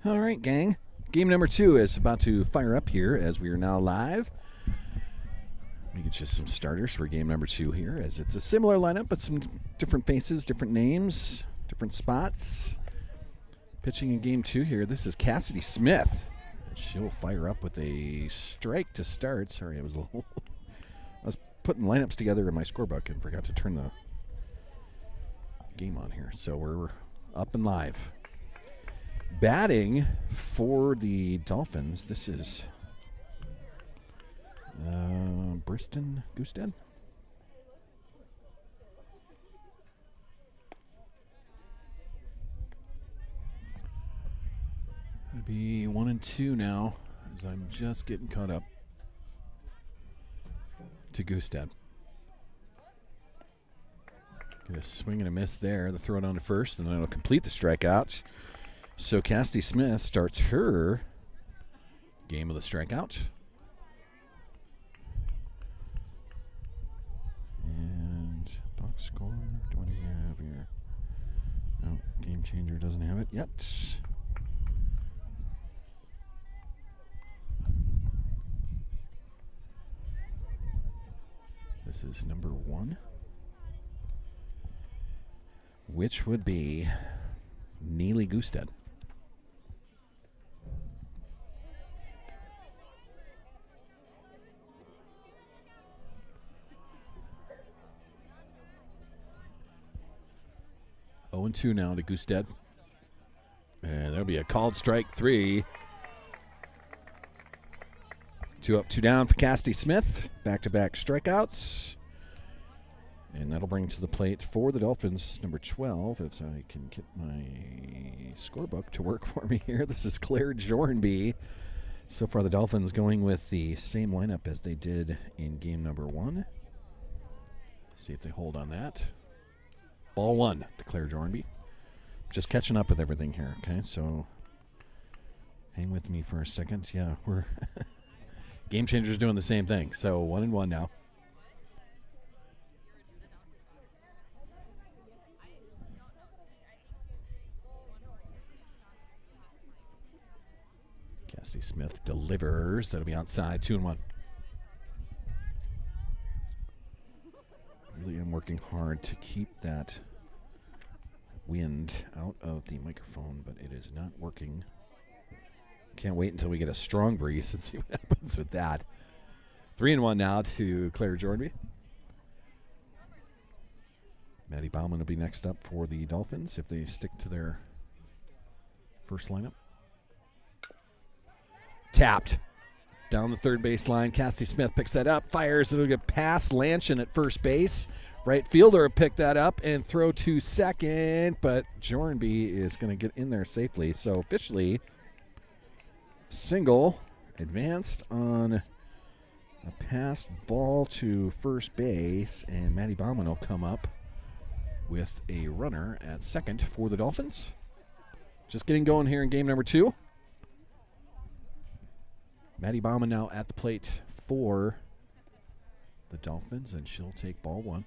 All right, gang. Game number 2 is about to fire up here as we are now live. Let me get you some starters for game number 2 here, as it's a similar lineup, but some different faces, different names, different spots. Pitching in game 2 here, this is Cassidy Smith. She'll fire up with a strike to start. Sorry, I was putting lineups together in my scorebook and forgot to turn the game on here. So we're up and live. Batting for the Dolphins, this is Briston Gusted. It'll be 1 and 2 now, as I'm just getting caught up to Gusted. Get a swing and a miss there. The throw it on to first, and then it'll complete the strikeout. So Cassidy Smith starts her game of the strikeout. And box score, what do we have here? No, Game Changer doesn't have it yet. This is number 1, which would be Neely Gusted. Oh and 2 now to Gusted. And there'll be a called strike 3. 2 up, 2 down for Cassidy Smith. Back-to-back strikeouts. And that'll bring to the plate for the Dolphins, number 12, if I can get my scorebook to work for me here. This is Claire Jornby. So far, the Dolphins going with the same lineup as they did in game number 1. See if they hold on that. Ball 1 to Claire Jornby. Just catching up with everything here, okay? So hang with me for a second. Yeah, we're Game Changer's doing the same thing. So 1 and 1 now. Cassidy Smith delivers. That'll be outside. 2 and 1. Really am working hard to keep that wind out of the microphone, but it is not working. Can't wait until we get a strong breeze and see what happens with that. 3 and 1 now to Claire Jornby. Maddie Bauman will be next up for the Dolphins if they stick to their first lineup. Tapped down the third baseline. Cassidy Smith picks that up, fires. It'll get past Lanchin at first base. Right fielder will pick that up and throw to second, but Jornby is going to get in there safely. So officially, single advanced on a passed ball to first base, and Maddie Bauman will come up with a runner at second for the Dolphins. Just getting going here in game number 2. Maddie Bauman now at the plate for the Dolphins, and she'll take ball 1.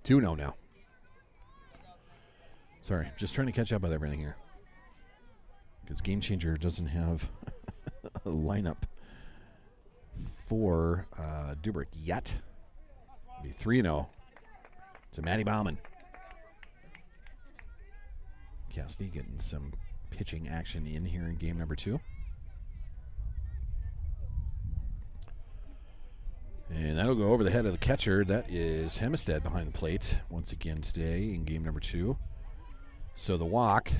Two now. Sorry, just trying to catch up with everything here, because Game Changer doesn't have a lineup for Deubrook yet. It'll be 3-0 to Maddie Bauman. Cassidy getting some pitching action in here in game number 2. And that'll go over the head of the catcher. That is Hempstead behind the plate once again today in game number 2. So the walk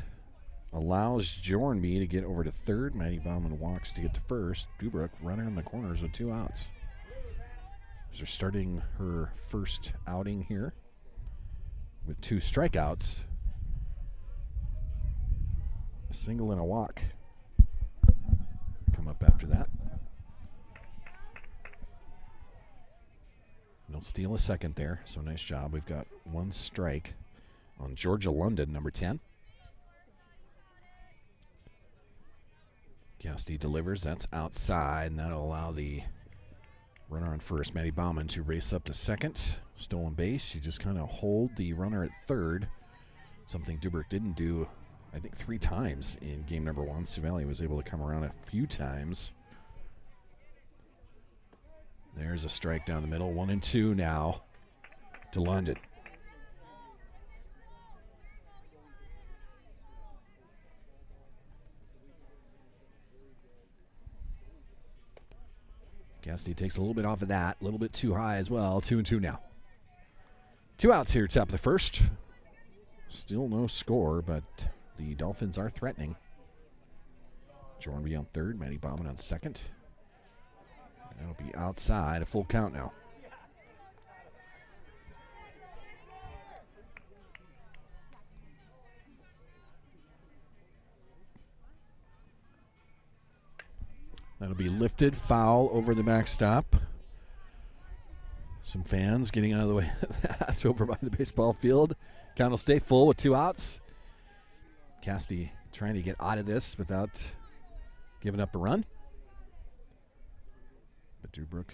allows Jornby to get over to third. Maddie Bauman walks to get to first. Deubrook runner in the corners with 2 outs. They're starting her first outing here with 2 strikeouts. A single and a walk come up after that. No steal a second there, so nice job. We've got 1 strike on Georgia London, number 10. Cassidy delivers. That's outside, and that'll allow the runner on first, Maddie Bauman, to race up to second. Stolen base. You just kind of hold the runner at third, something Deubrook didn't do, I think, 3 times in game number 1. Sioux Valley was able to come around a few times. There's a strike down the middle. 1-2 now to London. Cassidy takes a little bit off of that. A little bit too high as well. 2-2 now. 2 outs here, top of the first. Still no score, but the Dolphins are threatening. Jornby on third. Maddie Bauman on second. That'll be outside. A full count now. That'll be lifted. Foul over the backstop. Some fans getting out of the way of that over by the baseball field. Count will stay full with 2 outs. Cassidy trying to get out of this without giving up a run. But Deubrook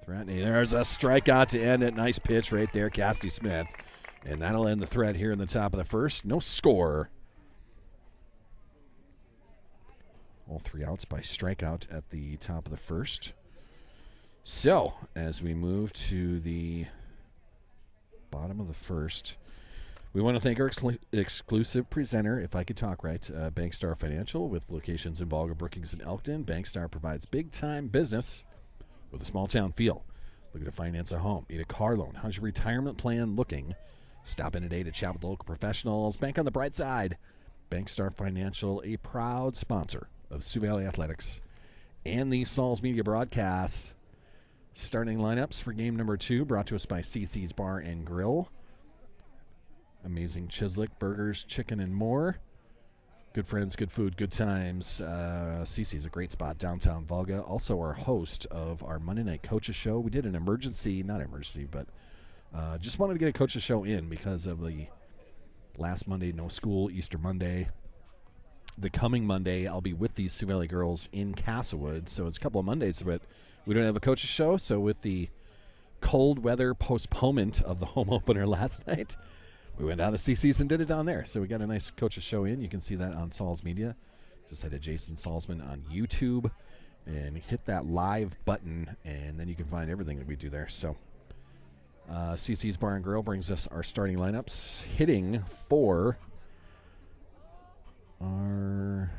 threatening. There's a strikeout to end it. Nice pitch right there, Cassidy Smith. And that'll end the threat here in the top of the first. No score. All 3 outs by strikeout at the top of the first. So, as we move to the bottom of the first, we want to thank our exclusive presenter, if I could talk right, Bankstar Financial, with locations in Volga, Brookings, and Elkton. Bankstar provides big-time business with a small-town feel. Looking to finance a home, need a car loan, how's your retirement plan looking? Stop in today to chat with local professionals. Bank on the bright side. Bankstar Financial, a proud sponsor of Sioux Valley Athletics and the Sauls Media broadcasts. Starting lineups for game number 2 brought to us by CC's Bar and Grill. Amazing Chislick, burgers, chicken, and more. Good friends, good food, good times. CC's a great spot downtown Volga. Also our host of our Monday Night Coaches Show. We did an not emergency, but just wanted to get a coaches show in because of the last Monday, no school, Easter Monday. The coming Monday, I'll be with the Sioux Valley girls in Castlewood. So it's a couple of Mondays, but we don't have a coaches show. So with the cold weather postponement of the home opener last night, we went down to CC's and did it down there. So we got a nice coaches show in. You can see that on Sauls Media. Just head to Jason Salzman on YouTube and hit that live button, and then you can find everything that we do there. So CC's Bar and Grill brings us our starting lineups. Hitting for our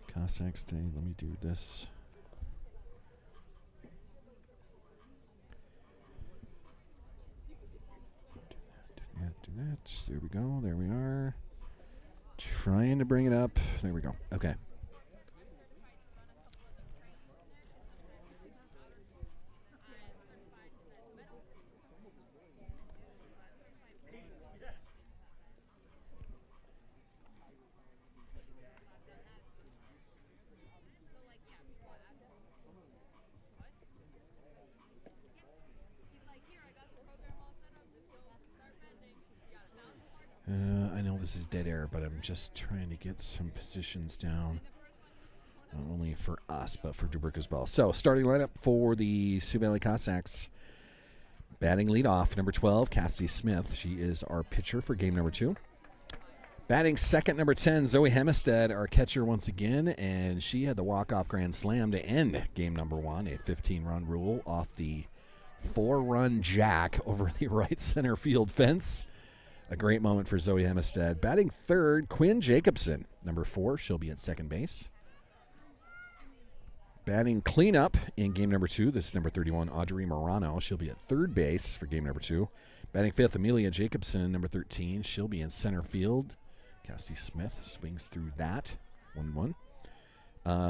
Cossacks today. Let me do this. Do that. There we go. There we are. Trying to bring it up. There we go. Okay. I know this is dead air, but I'm just trying to get some positions down, not only for us, but for Deubrook as well. So, starting lineup for the Sioux Valley Cossacks. Batting leadoff, number 12, Cassidy Smith. She is our pitcher for game number 2. Batting second, number 10, Zoe Hemestead, our catcher once again, and she had the walk-off grand slam to end game number 1, a 15-run rule off the 4-run jack over the right center field fence. A great moment for Zoe Hemestead. Batting third, Quinn Jacobson, number 4. She'll be at second base. Batting cleanup in game number 2, this is number 31, Audrey Morano. She'll be at third base for game number 2. Batting fifth, Amelia Jacobson, number 13. She'll be in center field. Cassidy Smith swings through that. 1-1.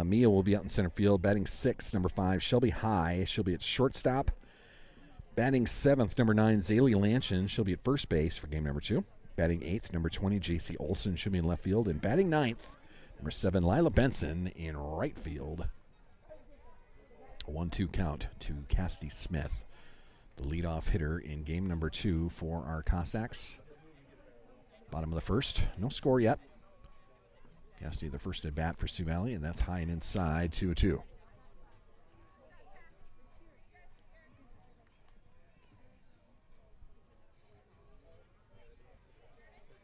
Mia will be out in center field. Batting sixth, number 5, Shelby High. She'll be at shortstop. Batting 7th, number 9, Zaylee Lanchin. She'll be at first base for game number 2. Batting 8th, number 20, JC Olson. She'll be in left field. And batting 9th, number 7, Lila Benson in right field. A 1-2 count to Cassidy Smith, the leadoff hitter in game number 2 for our Cossacks. Bottom of the first. No score yet. Cassidy, the first at bat for Sioux Valley, and that's high and inside, 2-2.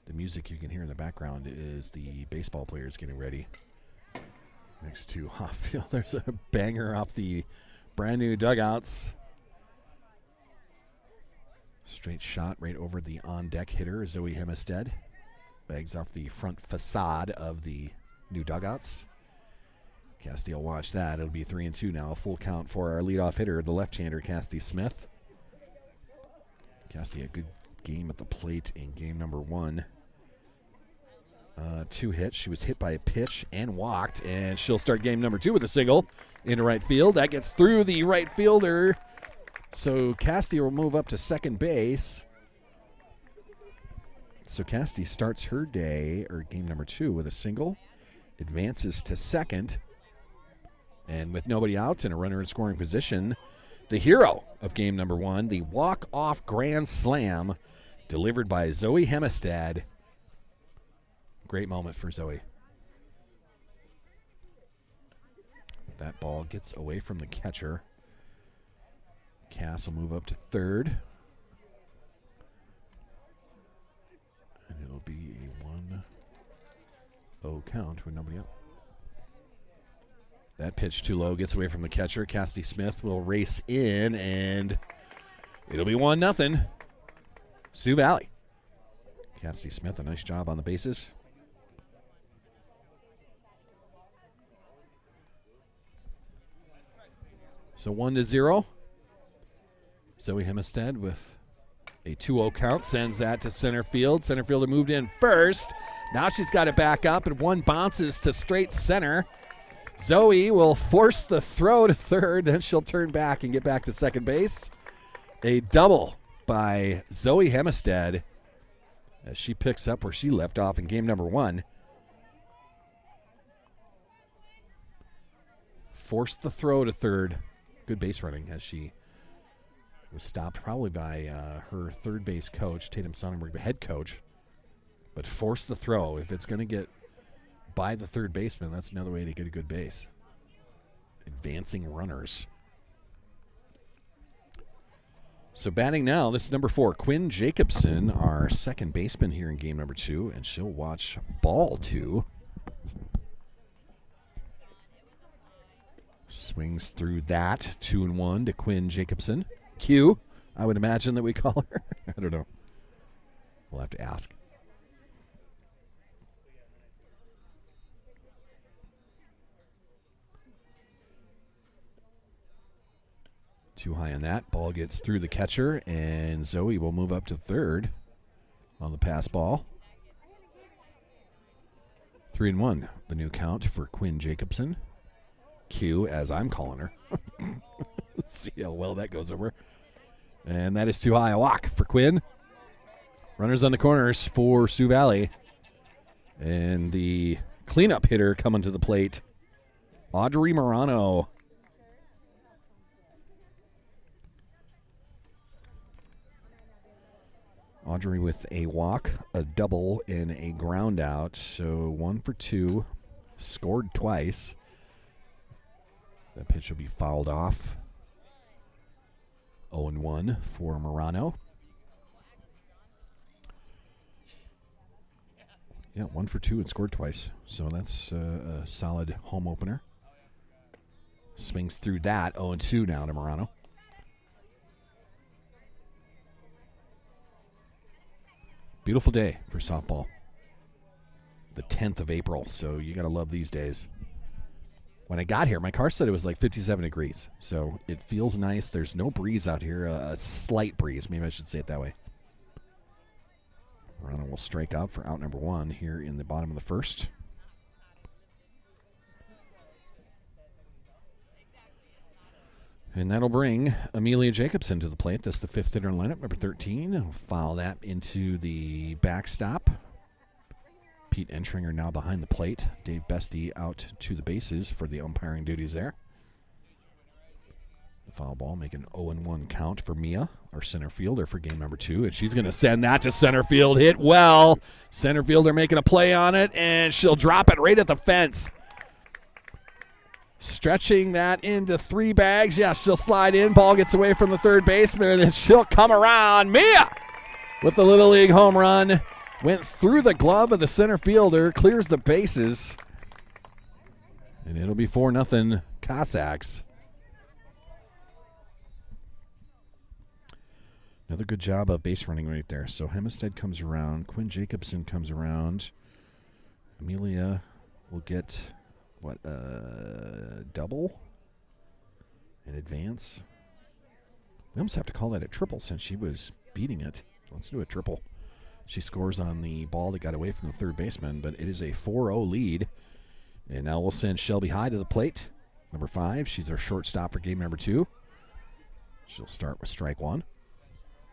The music you can hear in the background is the baseball players getting ready. Next to Hoffield, there's a banger off the brand new dugouts. Straight shot right over the on-deck hitter, Zoe Hemestead. Bags off the front facade of the new dugouts. Cassidy will watch that. It'll be 3-2 now. A full count for our leadoff hitter, the left-hander, Cassidy Smith. Cassidy, a good game at the plate in game number 1. 2 hits. She was hit by a pitch and walked, and she'll start game number 2 with a single into right field. That gets through the right fielder. So Cassidy will move up to second base. So Cassidy starts her day, or game number 2, with a single, advances to second, and with nobody out and a runner in scoring position, the hero of game number 1, the walk-off grand slam delivered by Zoe Hemestead. Great moment for Zoe. That ball gets away from the catcher. Cass will move up to third. And it'll be a 1-0 count with nobody out. That pitch too low, gets away from the catcher. Cassidy Smith will race in, and it'll be 1-0. Sioux Valley. Cassidy Smith, a nice job on the bases. So 1-0. Zoe Hemestead with a 2-0 count sends that to center field. Center fielder moved in first. Now she's got it back up, and one bounces to straight center. Zoe will force the throw to third, then she'll turn back and get back to second base. A double by Zoe Hemestead as she picks up where she left off in game number 1. Forced the throw to third. Good base running as she was stopped probably by her third base coach, Tatum Sonnenberg, the head coach, but forced the throw. If it's going to get by the third baseman, that's another way to get a good base. Advancing runners. So batting now, this is number 4, Quinn Jacobson, our second baseman here in game number 2, and she'll watch ball 2. Swings through that, 2-1 to Quinn Jacobson. Q, I would imagine that we call her. I don't know. We'll have to ask. Too high on that. Ball gets through the catcher, and Zoe will move up to third on the pass ball. 3-1, the new count for Quinn Jacobson. Q, as I'm calling her. Let's see how well that goes over. And that is too high. A walk for Quinn. Runners on the corners for Sioux Valley. And the cleanup hitter coming to the plate, Audrey Morano. Audrey with a walk, a double, and a ground out. So 1 for 2. Scored twice. That pitch will be fouled off. 0-1 for Morano. Yeah, 1 for 2 and scored twice. So that's a solid home opener. Swings through that. 0-2 now to Morano. Beautiful day for softball. The 10th of April, so you got to love these days. When I got here, my car said it was like 57 degrees, so it feels nice. There's no breeze out here, a slight breeze. Maybe I should say it that way. Morano will strike out for out number 1 here in the bottom of the first. And that'll bring Amelia Jacobson to the plate. That's the 5th hitter in lineup, number 13. I'll foul that into the backstop. Pete Entringer now behind the plate. Dave Bestie out to the bases for the umpiring duties there. The Foul ball, make an 0-1 count for Mia, our center fielder for game number 2. And she's going to send that to center field. Hit well. Center fielder making a play on it, and she'll drop it right at the fence. Stretching that into 3 bags. Yeah, she'll slide in. Ball gets away from the third baseman, and she'll come around. Mia with the Little League home run. Went through the glove of the center fielder, clears the bases. And it'll be 4-0 Cossacks. Another good job of base running right there. So Hempstead comes around. Quinn Jacobson comes around. Amelia will get, double in advance. We almost have to call that a triple since she was beating it. Let's do a triple. She scores on the ball that got away from the third baseman, but it is a 4-0 lead. And now we'll send Shelby High to the plate. Number 5, she's our shortstop for game number 2. She'll start with strike 1.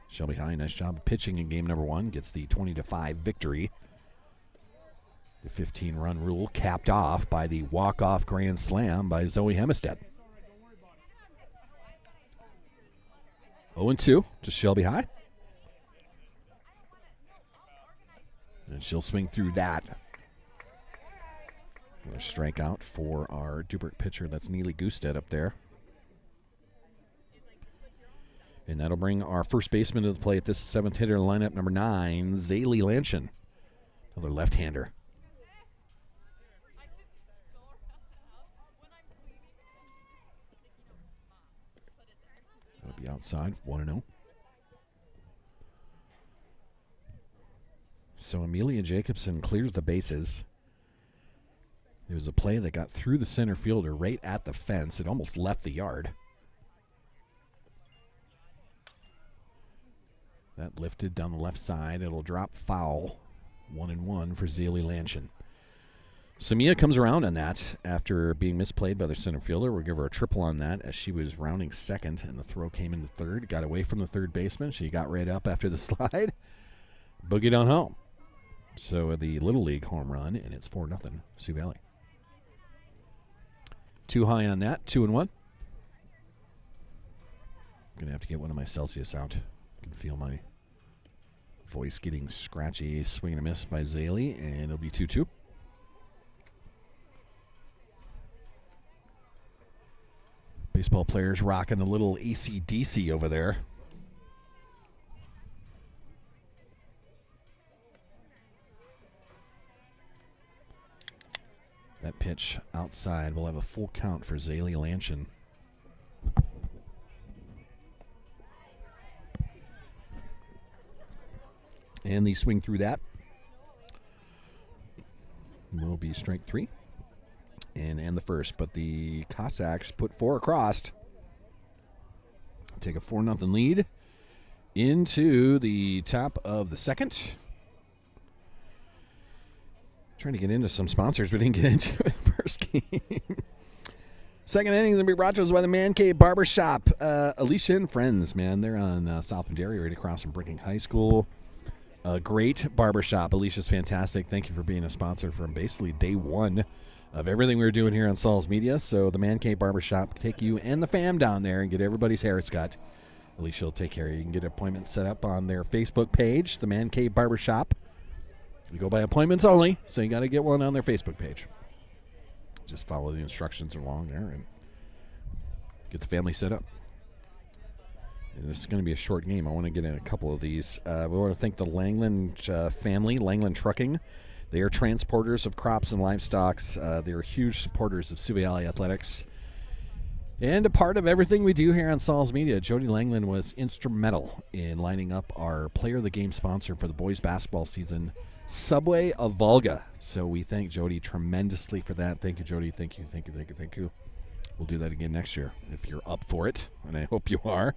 Shelby High, nice job of pitching in game number 1. Gets the 20-5 victory. The 15-run rule capped off by the walk-off grand slam by Zoe Hempstead. 0-2 to Shelby High. And she'll swing through that. A strikeout for our Deubrook pitcher. That's Neely Gusted up there. And that'll bring our first baseman to the plate at this 7th hitter lineup, number 9, Zaylee Lanshin. Another left-hander. That'll be outside, 1-0. So Amelia Jacobson clears the bases. It was a play that got through the center fielder right at the fence. It almost left the yard. That lifted down the left side. It'll drop foul. 1-1 for Zaylee Lanshin. Samia comes around on that after being misplayed by the center fielder. We'll give her a triple on that as she was rounding second, and the throw came into third. Got away from the third baseman. She got right up after the slide. Boogied on home. So the Little League home run, and it's 4-0 Sioux Valley. Too high on that, 2-1. I'm going to have to get one of my Celsius out. I can feel my voice getting scratchy. Swing and a miss by Zaylee, and it'll be 2-2. Baseball players rocking a little AC/DC over there. That pitch outside will have a full count for Zaylee Lanshin. And the swing through that will be strike 3 and the first. But the Cossacks put 4 across. Take a 4-0 lead into the top of the second. Trying to get into some sponsors, but didn't get into it the first game. Second inning is going to be brought to us by the Man Cave Barbershop. Alicia and friends, man. They're on South and Dairy right across from Bricking High School. Great barbershop. Alicia's fantastic. Thank you for being a sponsor from basically day one of everything we were doing here on Saul's Media. So the Man Cave Barbershop, take you and the fam down there and get everybody's hair's cut. Alicia will take care of you. You can get appointments set up on their Facebook page, the Man Cave Barbershop. We go by appointments only, so you got to get one on their Facebook page. Just follow the instructions along there and get the family set up. And this is going to be a short game. I want to get in a couple of these. We want to thank the Langland family, Langland Trucking. They are transporters of crops and livestock. They are huge supporters of Sioux Valley athletics. And a part of everything we do here on Saul's Media, Jody Langland was instrumental in lining up our Player of the Game sponsor for the boys basketball season, Subway of Volga. So we thank Jody tremendously for that. Thank you, Jody. Thank you, thank you, thank you, thank you. We'll do that again next year if you're up for it, and I hope you are.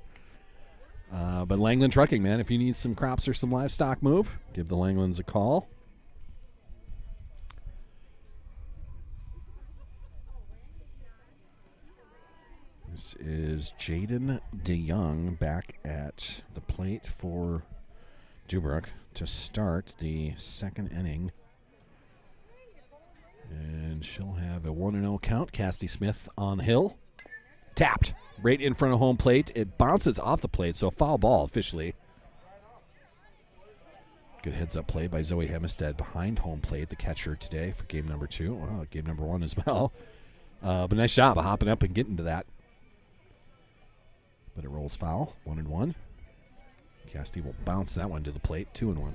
But Langland Trucking, man, if you need some crops or some livestock move, give the Langlands a call. This is Jaden DeYoung back at the plate for Deubrook to start the second inning. And she'll have a 1-0 count. Cassidy Smith on the hill. Tapped. right in front of home plate. It bounces off the plate, so foul ball officially. Good heads-up play by Zoe Hemestead behind home plate, the catcher today for game number 2. Well, game number 1 as well. But nice job of hopping up and getting to that. But it rolls foul, 1-1. Cassidy will bounce that one to the plate, 2-1.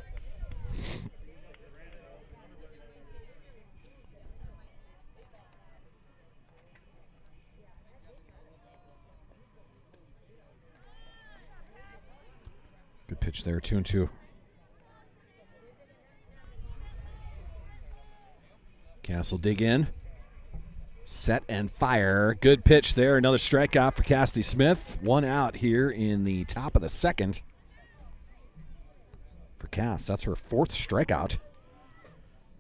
Good pitch there, 2-2. Castle dig in. Set and fire. Good pitch there. Another strikeout for Cassidy Smith. 1 out here in the top of the 2nd. For Cass, that's her 4th strikeout.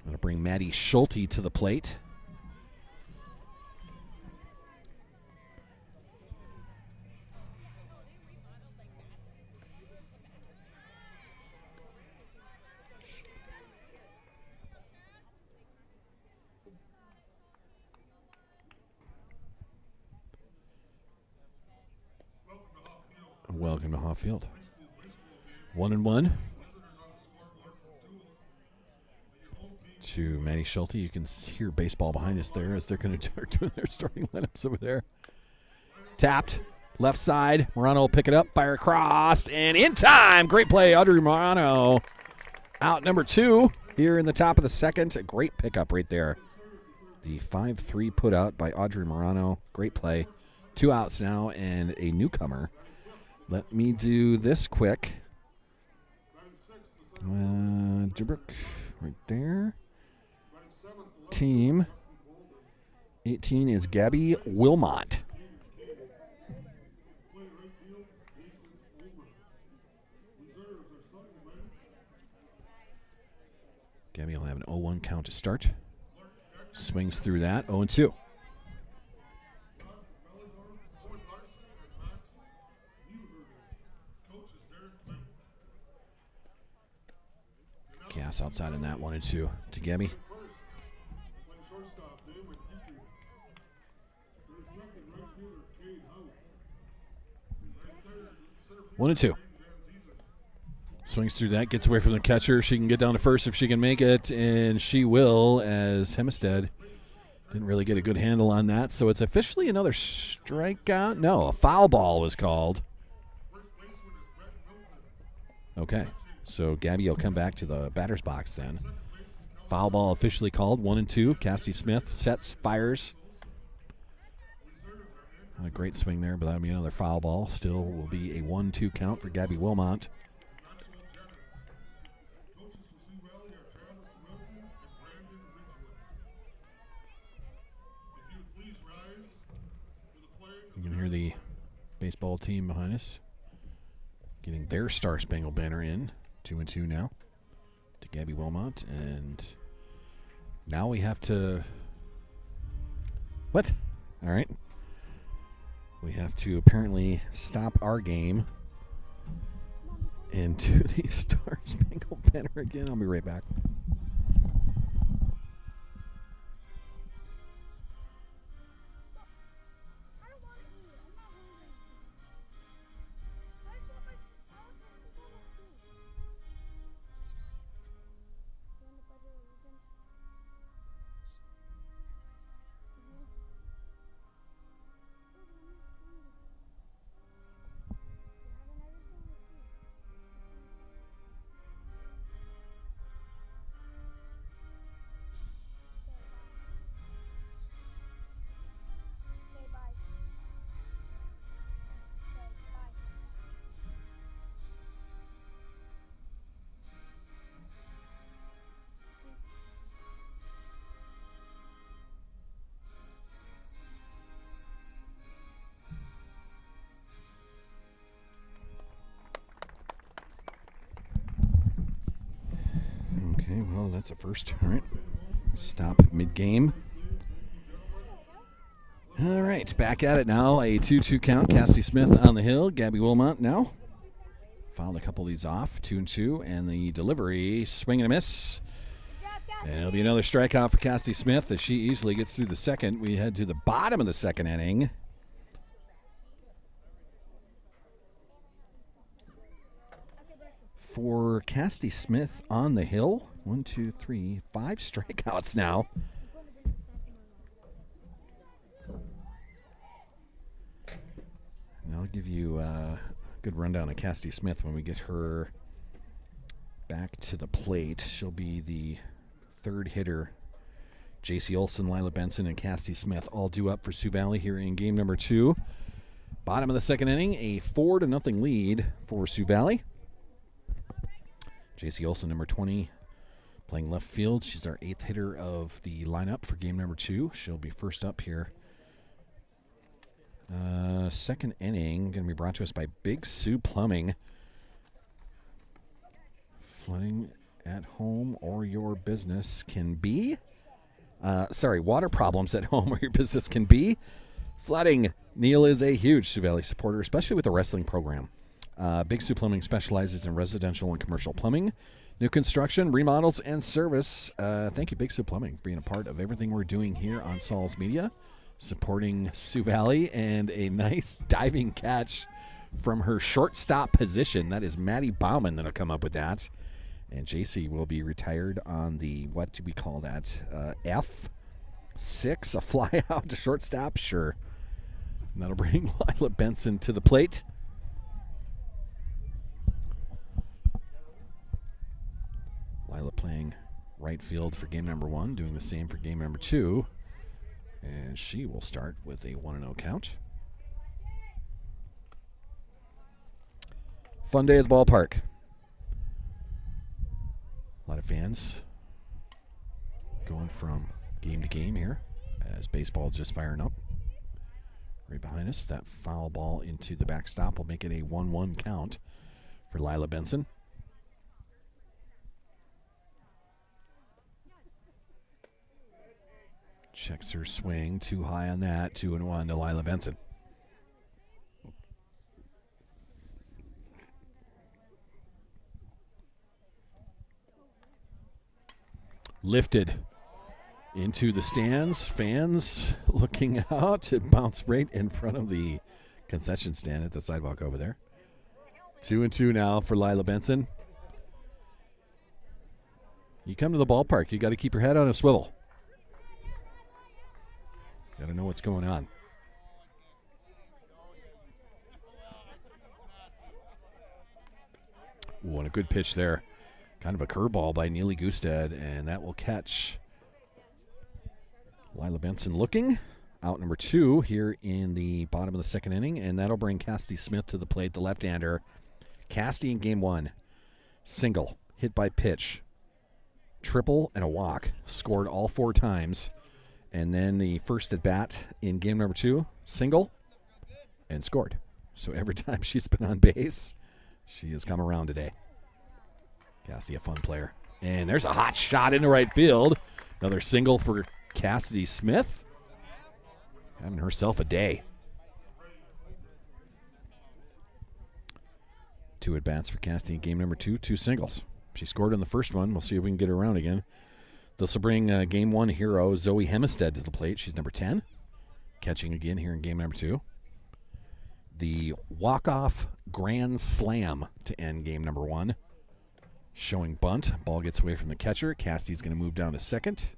Going to bring Maddie Schulte to the plate. Welcome to Hoffield. 1-1. To Maddie Schulte. You can hear baseball behind us there as they're going to start doing their starting lineups over there. Tapped. Left side. Morano will pick it up. Fire across. And in time. Great play. Audrey Morano. Out number 2 here in the top of the 2nd. A great pickup right there. The 5-3 put out by Audrey Morano. Great play. 2 outs now and a newcomer. Let me do this quick. Deubrook right there. Team 18 is Gabby Wilmot. Gabby will have an 0-1 count to start. Swings through that, 0-2. Gas outside in that 1-2 to Gabby. 1-2. Swings through that, gets away from the catcher. She can get down to first if she can make it, and she will, as Hemestead didn't really get a good handle on that. So it's officially another strikeout. No, a foul ball was called. Okay. So Gabby will come back to the batter's box then. Foul ball officially called, 1-2. Cassidy Smith sets, fires. Not a great swing there, but that'll be another foul ball. Still will be a 1-2 count for Gabby Wilmot. You can hear the baseball team behind us getting their Star Spangled Banner in. 2-2 now to Gabby Wilmot. And now we have to... What? All right. We have to apparently stop our game and do the Star Spangled Banner again. I'll be right back. Okay, well, that's a first. All right. Stop mid-game. All right, back at it now. A 2-2 count. Cassidy Smith on the hill. Gabby Wilmot now. Fouled a couple of these off. 2-2. And the delivery, swing and a miss. And it'll be another strikeout for Cassidy Smith as she easily gets through the 2nd. We head to the bottom of the 2nd inning. for Cassidy Smith on the hill. 1, 2, 3, 5 strikeouts now. And I'll give you a good rundown of Cassidy Smith when we get her back to the plate. She'll be the third hitter. J.C. Olson, Lila Benson, and Cassidy Smith all due up for Sioux Valley here in game number 2. Bottom of the second inning, a 4-0 lead for Sioux Valley. J.C. Olson, number 20, playing left field. She's our 8th hitter of the lineup for game number 2. She'll be first up here. Second inning going to be brought to us by Big Sioux Plumbing. Flooding at home or your business can be. Water problems at home or your business can be. Flooding. Neil is a huge Sioux Valley supporter, especially with the wrestling program. Big Sioux Plumbing specializes in residential and commercial plumbing, new construction, remodels, and service. Thank you, Big Sioux Plumbing, for being a part of everything we're doing here on Saul's Media, supporting Sioux Valley, and a nice diving catch from her shortstop position. That is Maddie Bauman that'll come up with that. And JC will be retired on the, what do we call that, F6, a fly out to shortstop? Sure. And that'll bring Lila Benson to the plate. Lila playing right field for game number 1, doing the same for game number 2. And she will start with a 1-0 count. Fun day at the ballpark. A lot of fans going from game to game here as baseball just firing up. Right behind us, that foul ball into the backstop will make it a 1-1 count for Lila Benson. Checks her swing, too high on that, 2-1 to Lila Benson. Lifted into the stands. Fans looking out. It bounced right in front of the concession stand at the sidewalk over there. 2-2 now for Lila Benson. You come to the ballpark, you got to keep your head on a swivel. Got to know what's going on. Ooh, and a good pitch there. Kind of a curveball by Neely Gustad, and that will catch Lila Benson looking. Out number 2 here in the bottom of the second inning, and that'll bring Cassidy Smith to the plate, the left-hander. Cassidy in game 1. Single, hit by pitch, triple, and a walk. Scored all 4 times. And then the first at bat in game number 2, single, and scored. So every time she's been on base, she has come around today. Cassidy, a fun player. And there's a hot shot into right field. Another single for Cassidy Smith. Having herself a day. 2 at bats for Cassidy in game number 2, 2 singles. She scored on the first one. We'll see if we can get her around again. This will bring game 1 hero Zoe Hemestead to the plate. She's number 10. Catching again here in game number 2. The walk-off grand slam to end game number 1. Showing bunt. Ball gets away from the catcher. Cassidy's going to move down to second.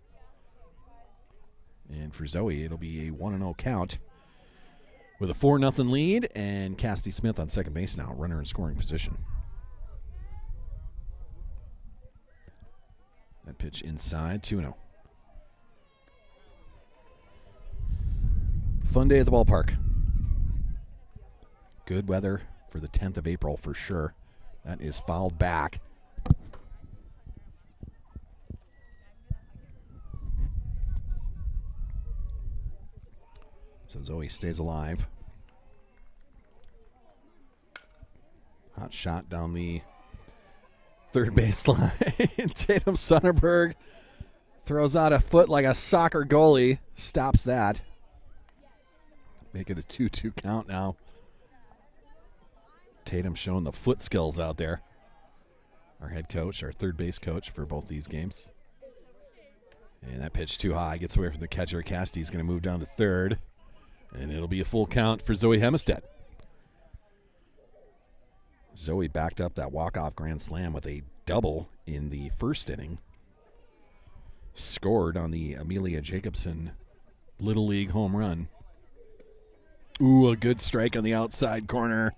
And for Zoe, it'll be a 1-0 count. With a 4-0 lead, and Cassidy Smith on second base now. Runner in scoring position. That pitch inside, 2-0. Fun day at the ballpark. Good weather for the 10th of April for sure. That is fouled back. So Zoe stays alive. Hot shot down the third baseline. Tatum Sonnenberg throws out a foot like a soccer goalie. Stops that. Make it a 2-2 count now. Tatum showing the foot skills out there. Our head coach, our third base coach for both these games. And that pitch too high. Gets away from the catcher. Cassidy's going to move down to third. And it'll be a full count for Zoe Hemestead. Zoe backed up that walk-off grand slam with a double in the first inning. Scored on the Amelia Jacobson Little League home run. Ooh, a good strike on the outside corner.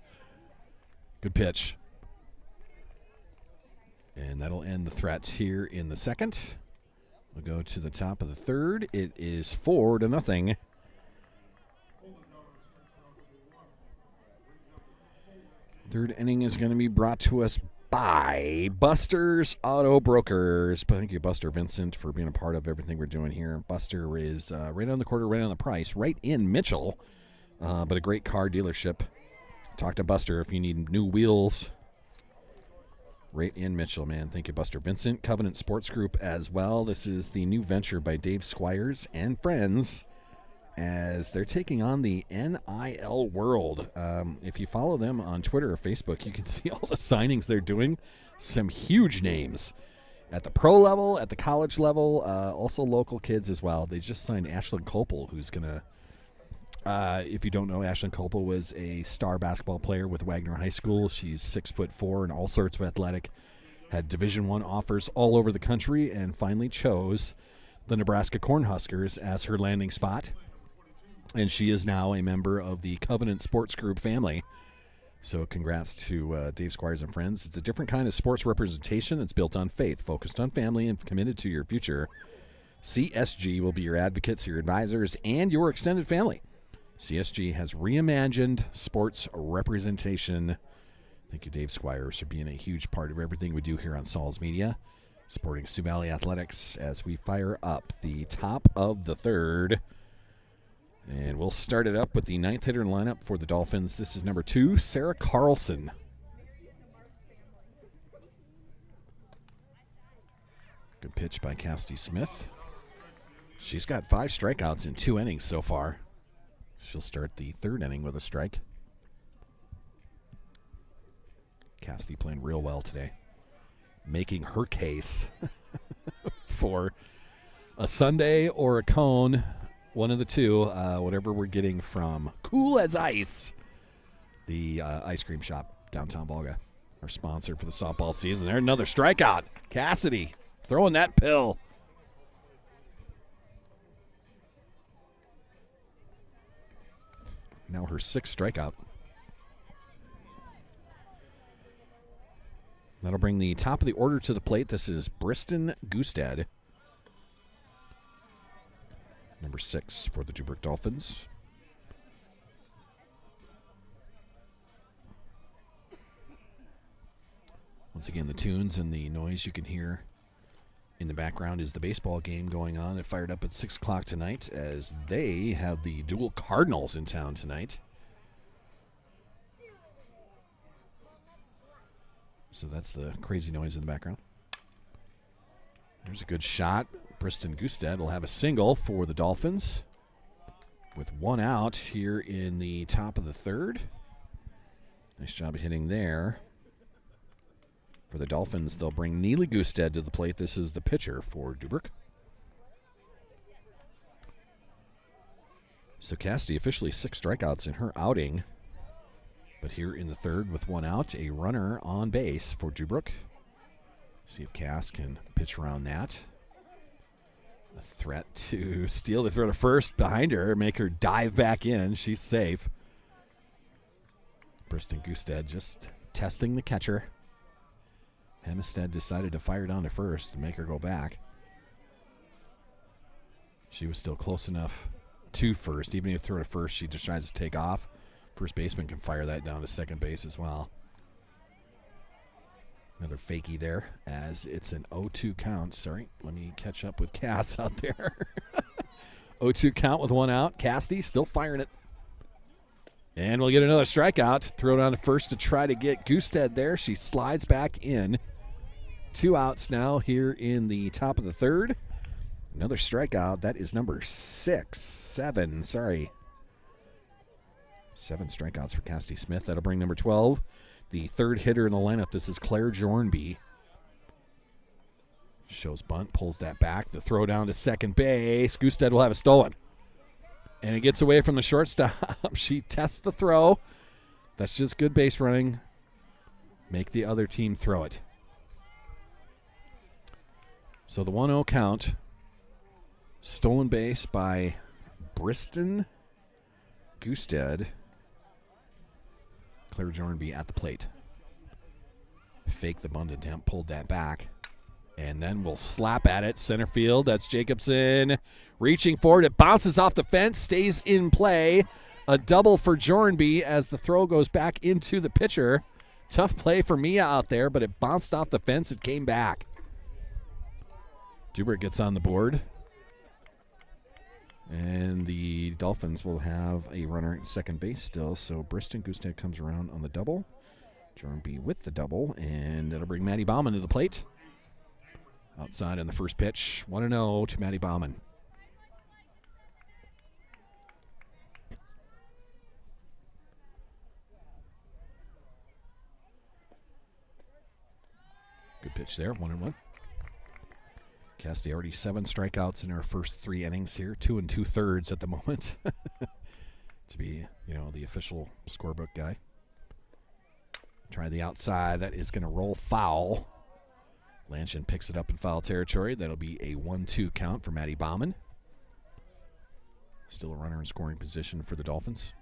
Good pitch. And that'll end the threats here in the second. We'll go to the top of the third. It is 4-0. Third inning is going to be brought to us by Buster's Auto Brokers. Thank you, Buster Vincent, for being a part of everything we're doing here. Buster is right on the quarter, right on the price, right in Mitchell, but a great car dealership. Talk to Buster if you need new wheels. Right in Mitchell, man. Thank you, Buster Vincent. Covenant Sports Group as well. This is the new venture by Dave Squires and friends as they're taking on the NIL world. If you follow them on Twitter or Facebook, you can see all the signings they're doing. Some huge names at the pro level, at the college level, also local kids as well. They just signed Ashlyn Copel, who's going to, if you don't know, Ashlyn Copel was a star basketball player with Wagner High School. She's 6'4" and all sorts of athletic, had Division I offers all over the country, and finally chose the Nebraska Cornhuskers as her landing spot. And she is now a member of the Covenant Sports Group family. So congrats to Dave Squires and friends. It's a different kind of sports representation. It's built on faith, focused on family, and committed to your future. CSG will be your advocates, your advisors, and your extended family. CSG has reimagined sports representation. Thank you, Dave Squires, for being a huge part of everything we do here on Saul's Media, supporting Sioux Valley Athletics as we fire up the top of the third. And we'll start it up with the ninth hitter in the lineup for the Dolphins. This is number 2, Sarah Carlson. Good pitch by Cassidy Smith. She's got 5 strikeouts in 2 innings so far. She'll start the third inning with a strike. Cassidy playing real well today, making her case for a sundae or a cone. One of the two, whatever we're getting from Cool as Ice, the ice cream shop downtown Volga, our sponsor for the softball season. There's another strikeout. Cassidy throwing that pill. Now her 6th strikeout. That'll bring the top of the order to the plate. This is Briston Gustad, number 6 for the Deubrook Dolphins. Once again, the tunes and the noise you can hear in the background is the baseball game going on. It fired up at 6 o'clock tonight as they have the dual Cardinals in town tonight. So that's the crazy noise in the background. There's a good shot. Briston Gustad will have a single for the Dolphins with 1 out here in the top of the third. Nice job of hitting there. For the Dolphins, they'll bring Neely Gustad to the plate. This is the pitcher for Deubrook. So Cassidy officially 6 strikeouts in her outing. But here in the third with 1 out, a runner on base for Deubrook. See if Cass can pitch around that. A threat to steal the throw to first behind her, make her dive back in. She's safe. Briston Gustad just testing the catcher. Hempstead decided to fire down to first and make her go back. She was still close enough to first. Even if you throw to first, she just tries to take off. First baseman can fire that down to second base as well. Another fakie there as it's an 0-2 count. Sorry, let me catch up with Cass out there. 0-2 count with 1 out. Cassidy still firing it. And we'll get another strikeout. Throw down to first to try to get Gustad there. She slides back in. 2 outs now here in the top of the third. Another strikeout. That is number 7. Sorry. 7 strikeouts for Cassidy Smith. That'll bring number 12. The third hitter in the lineup. This is Claire Jornby. Shows bunt. Pulls that back. The throw down to second base. Gustad will have it stolen. And it gets away from the shortstop. She tests the throw. That's just good base running. Make the other team throw it. So the 1-0 count. Stolen base by Briston Gusted. Claire Jornby at the plate. Fake the bunt attempt, pulled that back. And then we'll slap at it. Center field, that's Jacobson. Reaching forward, it bounces off the fence, stays in play. A double for Jornby as the throw goes back into the pitcher. Tough play for Mia out there, but it bounced off the fence. It came back. Deubrook gets on the board. And the Dolphins will have a runner at second base still. So Briston Gusted comes around on the double. Jornby with the double. And that'll bring Maddie Bauman to the plate. Outside in the first pitch. 1-0 to Maddie Bauman. Good pitch there, 1-1. Cassidy already 7 strikeouts in her first 3 innings here, 2 2/3 at the moment. To be, the official scorebook guy. Try the outside. That is going to roll foul. Lanshin picks it up in foul territory. That'll be a 1-2 count for Maddie Bauman. Still a runner in scoring position for the Dolphins.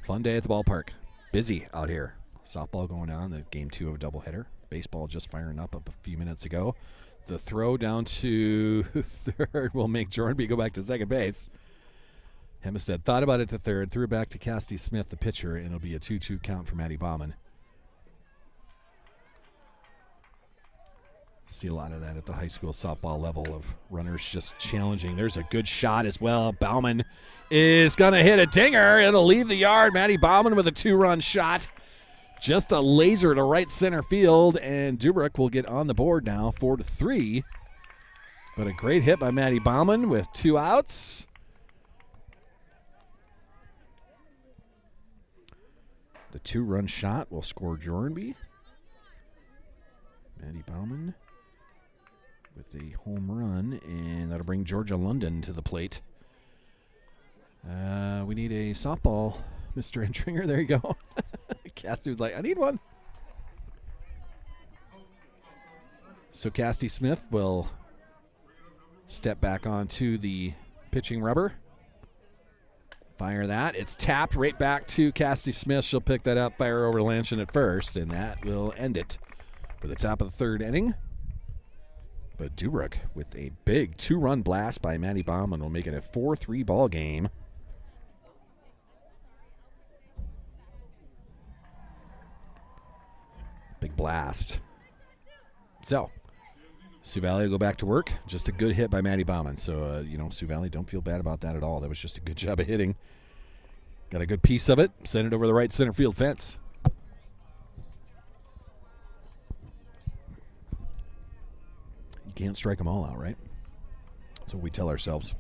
Fun day at the ballpark. Busy out here. Softball going on, the game 2 of a doubleheader. Baseball just firing up a few minutes ago. The throw down to third will make Jornby go back to second base. Hempstead thought about it to third, threw it back to Cassidy Smith, the pitcher, and it'll be a 2-2 count for Maddie Bauman. See a lot of that at the high school softball level of runners just challenging. There's a good shot as well. Bauman is going to hit a dinger. It'll leave the yard. Maddie Bauman with a 2-run shot. Just a laser to right center field, and Deubrook will get on the board now, 4-3. But a great hit by Maddie Bauman with 2 outs. The 2-run shot will score Jornby. Maddie Bauman with a home run, and that'll bring Georgia London to the plate. We need a softball, Mr. Entringer. There you go. Cassidy was like, I need one. So Cassidy Smith will step back onto the pitching rubber. Fire that. It's tapped right back to Cassidy Smith. She'll pick that up, fire over Lanshin at first, and that will end it for the top of the 3rd inning. But Deubrook with a big 2-run blast by Maddie Bauman will make it a 4-3 ball game. Big blast. So, Sioux Valley will go back to work. Just a good hit by Maddie Bauman. So, Sioux Valley, don't feel bad about that at all. That was just a good job of hitting. Got a good piece of it. Sent it over the right center field fence. You can't strike them all out, right? That's what we tell ourselves.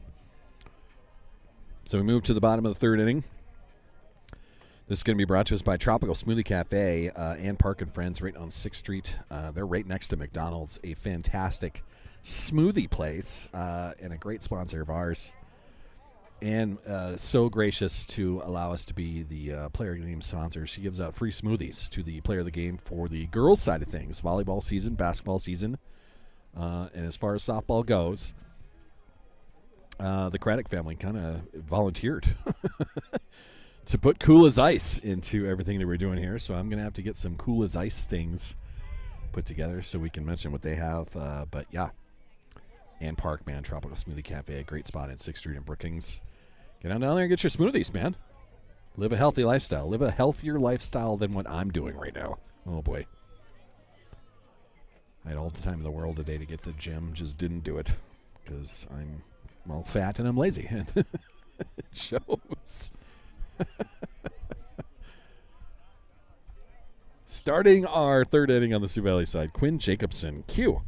So we move to the bottom of the 3rd inning. This is going to be brought to us by Tropical Smoothie Cafe and Park and Friends right on 6th Street. They're right next to McDonald's, a fantastic smoothie place and a great sponsor of ours. And so gracious to allow us to be the player game sponsor. She gives out free smoothies to the player of the game for the girls' side of things, volleyball season, basketball season. And as far as softball goes, the Craddock family kind of volunteered to put Cool as Ice into everything that we're doing here. So I'm going to have to get some Cool as Ice things put together so we can mention what they have. But yeah, and Park, man, Tropical Smoothie Cafe, a great spot at 6th Street in Brookings. Get on down there and get your smoothies, man. Live a healthy lifestyle. Live a healthier lifestyle than what I'm doing right now. Oh, boy. I had all the time in the world today to get to the gym. Just didn't do it because I'm, fat and I'm lazy. It shows. Starting our 3rd inning on the Sioux Valley side, Quinn Jacobson, Q.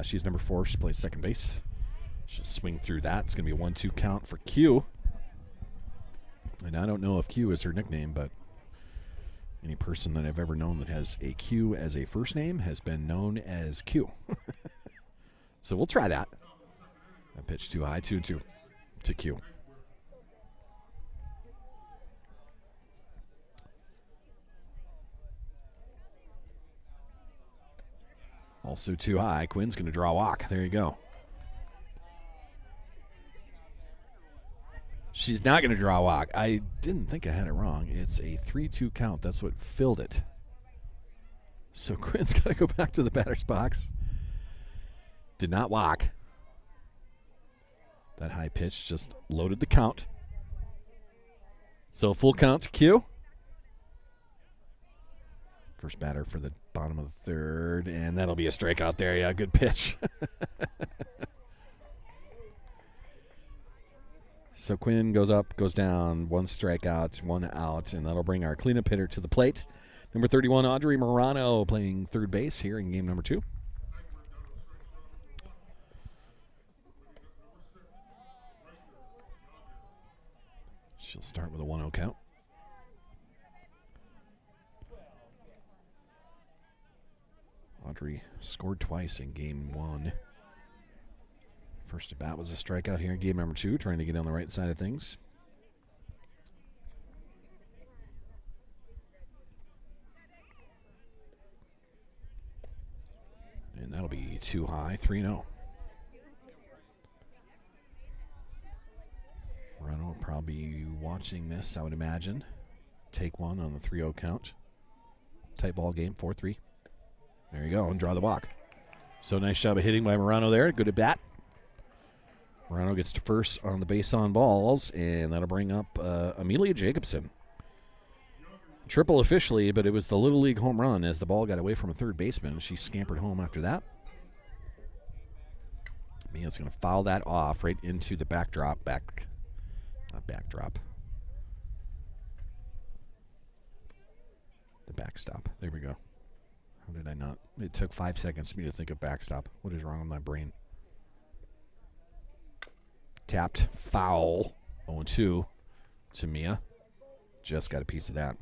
She's number 4. She plays second base. She'll swing through that. It's going to be a 1-2 count for Q. And I don't know if Q is her nickname, but any person that I've ever known that has a Q as a first name has been known as Q. So we'll try that. That pitch too high, 2-2 to Q. Also too high. Quinn's going to draw a walk. There you go. She's not going to draw a walk. I didn't think I had it wrong. It's a 3-2 count. That's what filled it. So Quinn's got to go back to the batter's box. Did not walk. That high pitch just loaded the count. So full count to Q. First batter for the bottom of the third, and that'll be a strikeout there. Yeah, good pitch. So Quinn goes up, goes down, 1 strikeout, 1 out, and that'll bring our cleanup hitter to the plate. Number 31, Audrey Morano, playing third base here in game number 2. She'll start with a 1-0 count. Audrey scored twice in game 1. First at bat was a strikeout here in game number 2, trying to get on the right side of things. And that'll be too high, 3-0. Morano will probably be watching this, I would imagine. Take one on the 3-0 count. Tight ball game, 4-3. There you go, and draw the walk. So nice job of hitting by Morano there. Good at bat. Morano gets to first on the base on balls, and that'll bring up Amelia Jacobson. Triple officially, but it was the Little League home run as the ball got away from a third baseman. She scampered home after that. Mia's going to foul that off right into the backdrop. Not backdrop. The backstop. There we go. How did I not? It took 5 seconds for me to think of backstop. What is wrong with my brain? Tapped, foul, 0-2 to Mia. Just got a piece of that.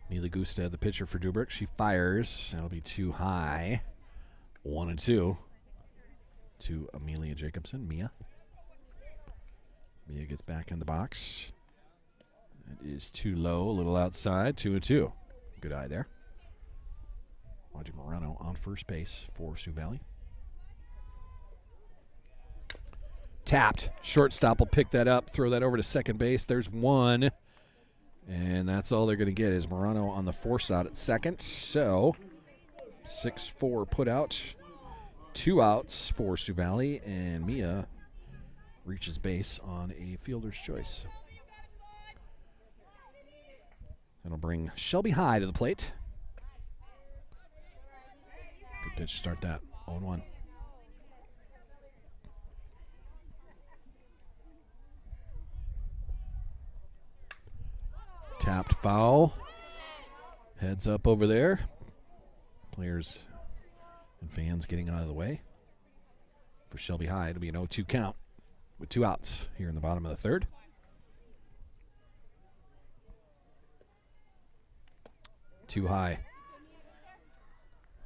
Mila Gusta, the pitcher for Deubrook. She fires. That'll be too high. 1-2 to Amelia Jacobson. Mia. Mia gets back in the box. It is too low, a little outside, 2-2. Good eye there. Audrey Morano on first base for Sioux Valley. Tapped. Shortstop will pick that up, throw that over to second base. There's one. And that's all they're going to get is Morano on the force out at second. So 6-4 put out. 2 outs for Sioux Valley, and Mia reaches base on a fielder's choice. That'll bring Shelby High to the plate. Good pitch to start that. 0-1. Tapped foul. Heads up over there. Players and fans getting out of the way. For Shelby High, it'll be an 0-2 count with 2 outs here in the bottom of the third. Too high.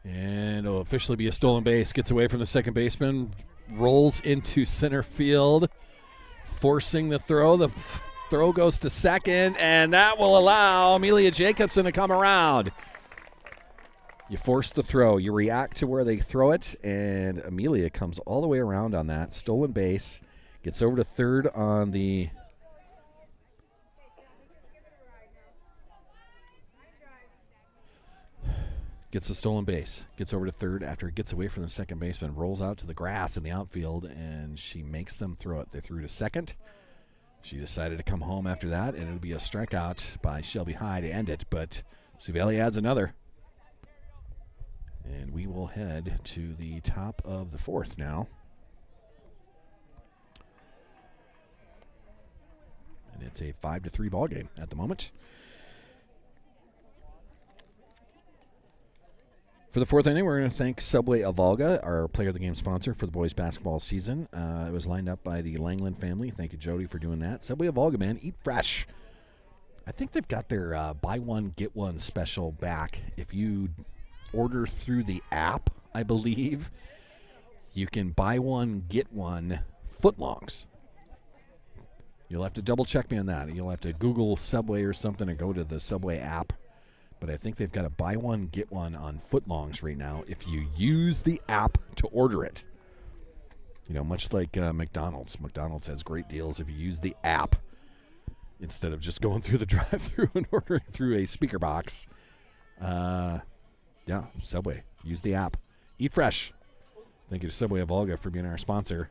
And it'll officially be a stolen base. Gets away from the second baseman. Rolls into center field. Forcing the throw. The throw goes to second. And that will allow Amelia Jacobson to come around. You force the throw. You react to where they throw it. And Amelia comes all the way around on that. Stolen base. Gets over to third on the... Gets a stolen base. Gets over to third after it gets away from the second baseman. Rolls out to the grass in the outfield, and she makes them throw it. They threw to second. She decided to come home after that, and it'll be a strikeout by Shelby High to end it. But Sioux Valley adds another. And we will head to the top of the fourth now. And it's a 5-3 ball game at the moment. For the fourth inning, we're going to thank Subway of Volga, our player of the game sponsor for the boys basketball season. It was lined up by the Langland family. Thank you, Jody, for doing that. Subway of Volga, man, eat fresh. I think they've got their buy one, get one special back. If you order through the app, I believe, you can buy one, get one footlongs. You'll have to double check me on that. You'll have to Google Subway or something and go to the Subway app. But I think they've got a buy one, get one on footlongs right now if you use the app to order it. You know, much like McDonald's. McDonald's has great deals if you use the app instead of just going through the drive-thru and ordering through a speaker box. Yeah, Subway. Use the app. Eat fresh. Thank you to Subway of Volga for being our sponsor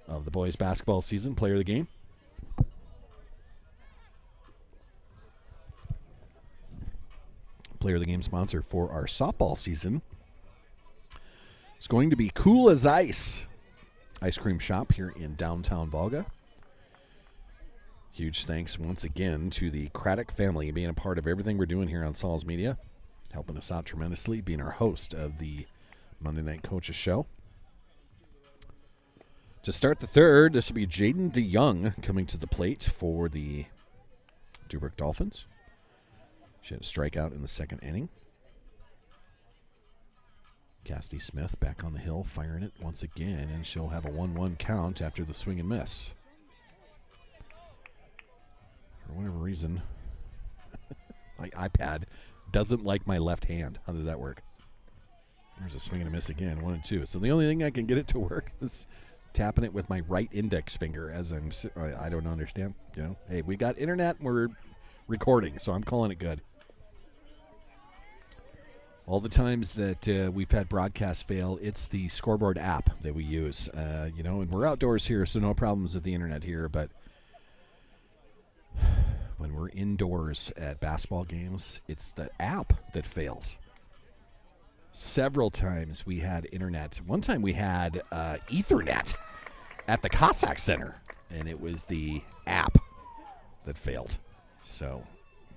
of the boys' basketball season. Player of the game. Player of the game sponsor for our softball season. It's going to be Cool as Ice ice cream shop here in downtown Volga. Huge thanks once again to the Craddock family being a part of everything we're doing here on Saul's Media, helping us out tremendously, being our host of the Monday Night Coaches Show. To start the third, this will be Jaden DeYoung coming to the plate for the Deubrook Dolphins. She had a strikeout in the second inning. Cassidy Smith back on the hill, firing it once again, and she'll have a 1-1 count after the swing and miss. For whatever reason, my iPad doesn't like my left hand. How does that work? There's a swing and a miss again, 1-2. So the only thing I can get it to work is tapping it with my right index finger as I don't understand. You know, hey, we got internet and we're recording, so I'm calling it good. All the times that we've had broadcasts fail, it's the scoreboard app that we use. You know, and we're outdoors here, so no problems with the internet here. But when we're indoors at basketball games, it's the app that fails. Several times we had internet. One time we had Ethernet at the Cossack Center, and it was the app that failed. So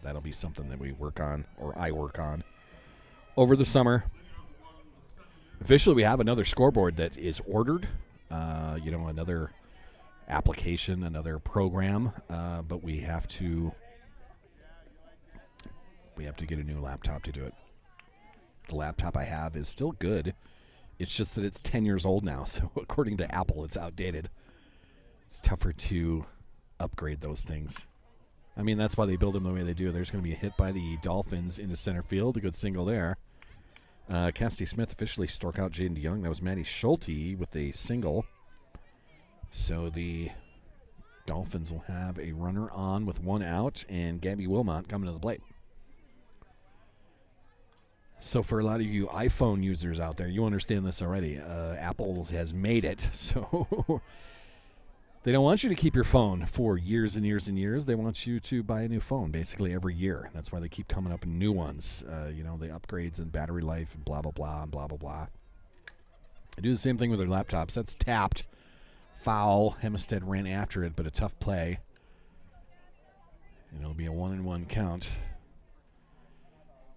that'll be something that we work on, or I work on, over the summer. Officially, we have another scoreboard that is ordered. You know, another application, another program, but we have to get a new laptop to do it. The laptop I have is still good. It's just that it's 10 years old now, so according to Apple, it's outdated. It's tougher to upgrade those things. I mean, that's why they build them the way they do. There's going to be a hit by the Dolphins into center field. A good single there. Cassidy Smith officially struck out Jaden DeYoung. That was Maddie Schulte with a single. So the Dolphins will have a runner on with one out, and Gabby Wilmot coming to the plate. So for a lot of you iPhone users out there, you understand this already. Apple has made it so they don't want you to keep your phone for years and years and years. They want you to buy a new phone basically every year. That's why they keep coming up with new ones. You know, the upgrades and battery life and blah, blah, blah, and blah, blah, blah. They do the same thing with their laptops. That's tapped. Foul. Hempstead ran after it, but a tough play. And it'll be a 1-1 count.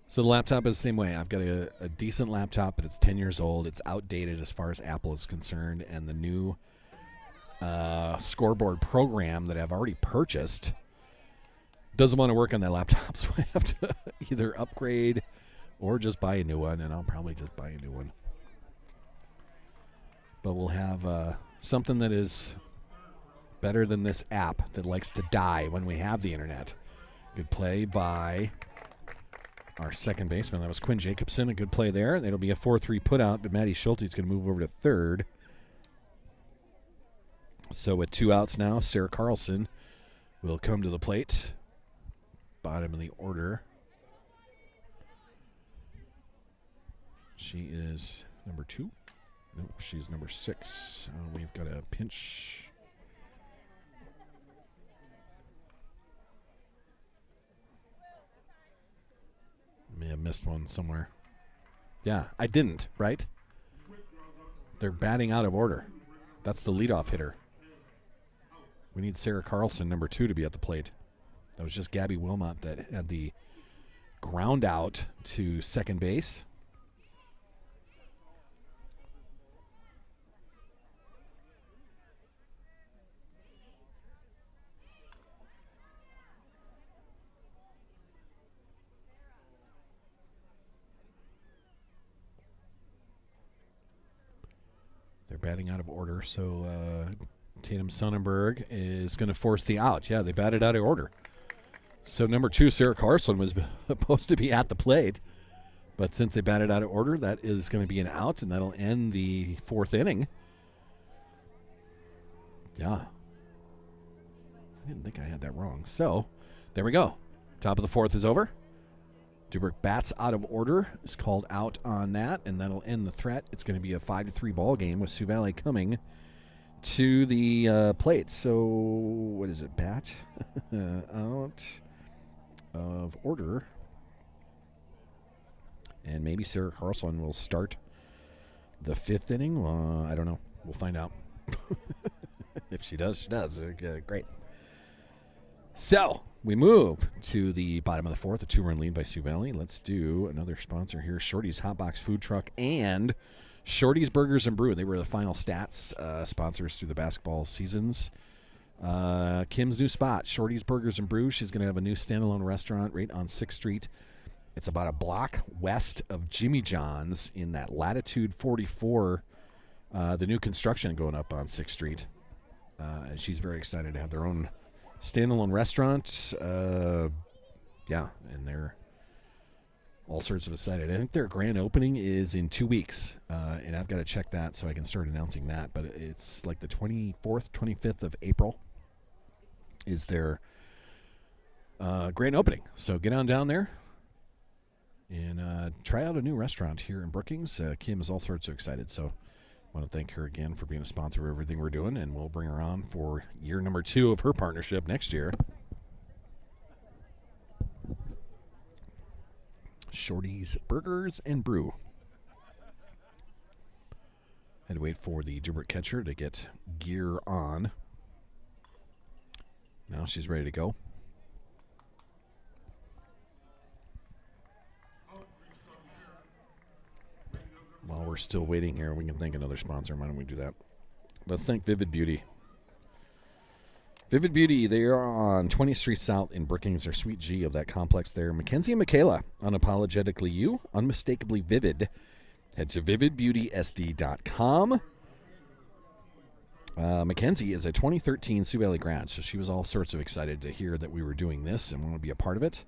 So the laptop is the same way. I've got a decent laptop, but it's 10 years old. It's outdated as far as Apple is concerned. And the new scoreboard program that I've already purchased doesn't want to work on that laptop. So I have to either upgrade or just buy a new one. And I'll probably just buy a new one. But we'll have something that is better than this app that likes to die when we have the internet. Good play by our second baseman. That was Quinn Jacobson. A good play there. It'll be a 4-3 putout, but Maddie Schulte is going to move over to third. So with 2 outs now, Sarah Carlson will come to the plate. Bottom of the order. She is number 2. No, she's number 6. We've got a pinch. May have missed one somewhere. Yeah, I didn't, right? They're batting out of order. That's the leadoff hitter. We need Sarah Carlson, number 2, to be at the plate. That was just Gabby Wilmot that had the ground out to second base. They're batting out of order, so Tatum Sonnenberg is going to force the out. Yeah, they batted out of order. So number 2, Sarah Carlson, was supposed to be at the plate. But since they batted out of order, that is going to be an out, and that'll end the 4th inning. Yeah. I didn't think I had that wrong. So there we go. Top of the 4th is over. Deubrook bats out of order, is called out on that, and that'll end the threat. It's going to be a 5-3 ball game with Sioux Valley coming to the plate. So what is it? Bat out of order. And maybe Sarah Carlson will start the 5th inning. I don't know. We'll find out. If she does, she does. Great. So we move to the bottom of the 4th, a 2-run lead by Sioux Valley. Let's do another sponsor here, Shorty's Hot Box Food Truck and Shorty's Burgers and Brew. They were the final stats sponsors through the basketball seasons. Kim's new spot, Shorty's Burgers and Brew. She's going to have a new standalone restaurant right on 6th Street. It's about a block west of Jimmy John's in that Latitude 44, the new construction going up on 6th Street. And she's very excited to have their own standalone restaurant. Yeah, and they're all sorts of excited. I think their grand opening is in 2 weeks, and I've got to check that so I can start announcing that. But it's like the 24th, 25th of April is their grand opening. So get on down there and try out a new restaurant here in Brookings. Kim is all sorts of excited, so I want to thank her again for being a sponsor of everything we're doing, and we'll bring her on for year number 2 of her partnership next year. Shorty's Burgers and Brew. Had to wait for the Deubrook catcher to get gear on. Now she's ready to go. While we're still waiting here, we can thank another sponsor. Why don't we do that? Let's thank Vivid Beauty. Vivid Beauty, they are on 20th Street South in Brookings. They're Suite G of that complex there. Mackenzie and Michaela, unapologetically you, unmistakably vivid. Head to vividbeautysd.com. Mackenzie is a 2013 Sioux Valley grad, so she was all sorts of excited to hear that we were doing this and want to be a part of it.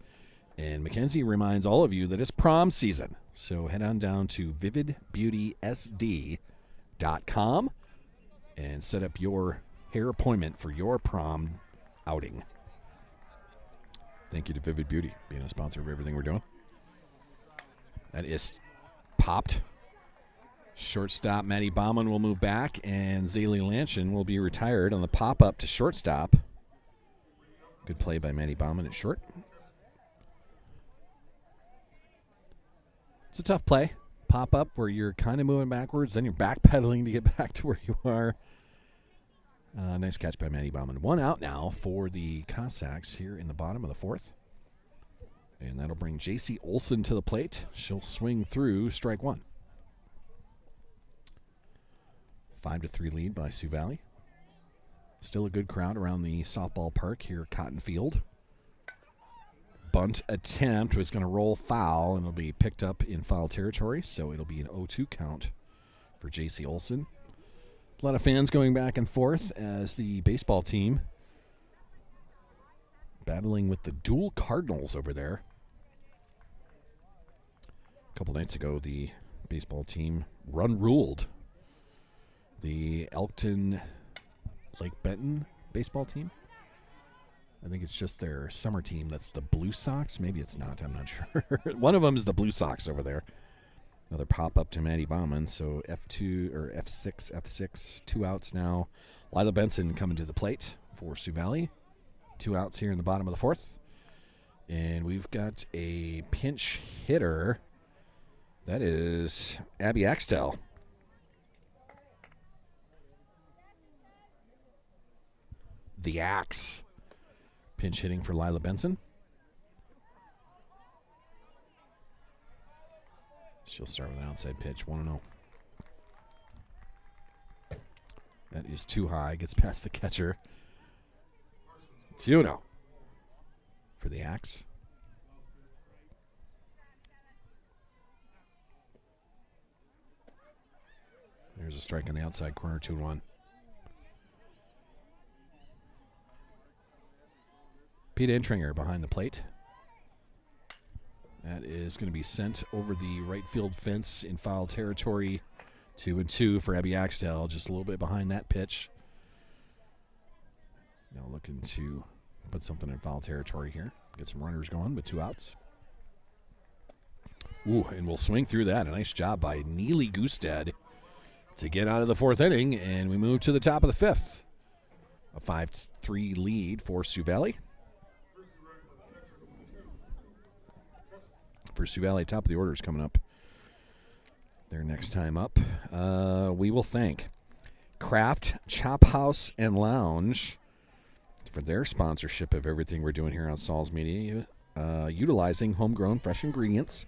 And Mackenzie reminds all of you that it's prom season. So head on down to vividbeautysd.com and set up your hair appointment for your prom outing. Thank you to Vivid Beauty being a sponsor of everything we're doing. That is popped. Shortstop Maddie Bauman will move back, and Zaylee Lanchin will be retired on the pop-up to shortstop. Good play by Maddie Bauman at short. It's a tough play. Pop-up where you're kind of moving backwards, then you're backpedaling to get back to where you are. Nice catch by Maddie Bauman. 1 out now for the Cossacks here in the bottom of the 4th. And that'll bring J.C. Olson to the plate. She'll swing through strike 1. 5-3 lead by Sioux Valley. Still a good crowd around the softball park here at Cotton Field. Bunt attempt was going to roll foul, and it'll be picked up in foul territory, so it'll be an 0-2 count for J.C. Olson. A lot of fans going back and forth as the baseball team battling with the dual Cardinals over there. A couple nights ago, the baseball team ruled the Elkton Lake Benton baseball team. I think it's just their summer team that's the Blue Sox. Maybe it's not. I'm not sure. One of them is the Blue Sox over there. Another pop-up to Maddie Bauman. So F2 or F6, 2 outs now. Lila Benson coming to the plate for Sioux Valley. 2 outs here in the bottom of the 4th. And we've got a pinch hitter. That is Abby Axtell. The Axe. Pinch hitting for Lila Benson. She'll start with an outside pitch, 1-0. That is too high. Gets past the catcher. 2-0 for the Axe. There's a strike on the outside corner, 2-1. Peter Intringer behind the plate. That is going to be sent over the right field fence in foul territory. 2-2 for Abby Axtell, just a little bit behind that pitch. Now looking to put something in foul territory here. Get some runners going with 2 outs. Ooh, and we'll swing through that. A nice job by Neely Gustad to get out of the 4th inning, and we move to the top of the 5th. A 5-3 lead for Sioux Valley. For Sioux Valley, top of the order is coming up. Their next time up. We will thank Craft Chop House and Lounge for their sponsorship of everything we're doing here on Saul's Media, utilizing homegrown fresh ingredients.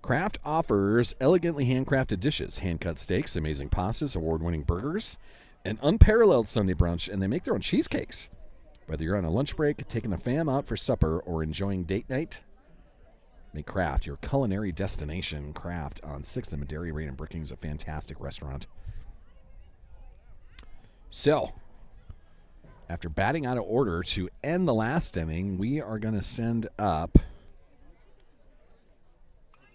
Kraft offers elegantly handcrafted dishes, hand-cut steaks, amazing pastas, award-winning burgers, an unparalleled Sunday brunch, and they make their own cheesecakes. Whether you're on a lunch break, taking the fam out for supper, or enjoying date night, make Kraft your culinary destination. Kraft on 6th and Madera Rain in Brookings, a fantastic restaurant. So, after batting out of order to end the last inning, we are going to send up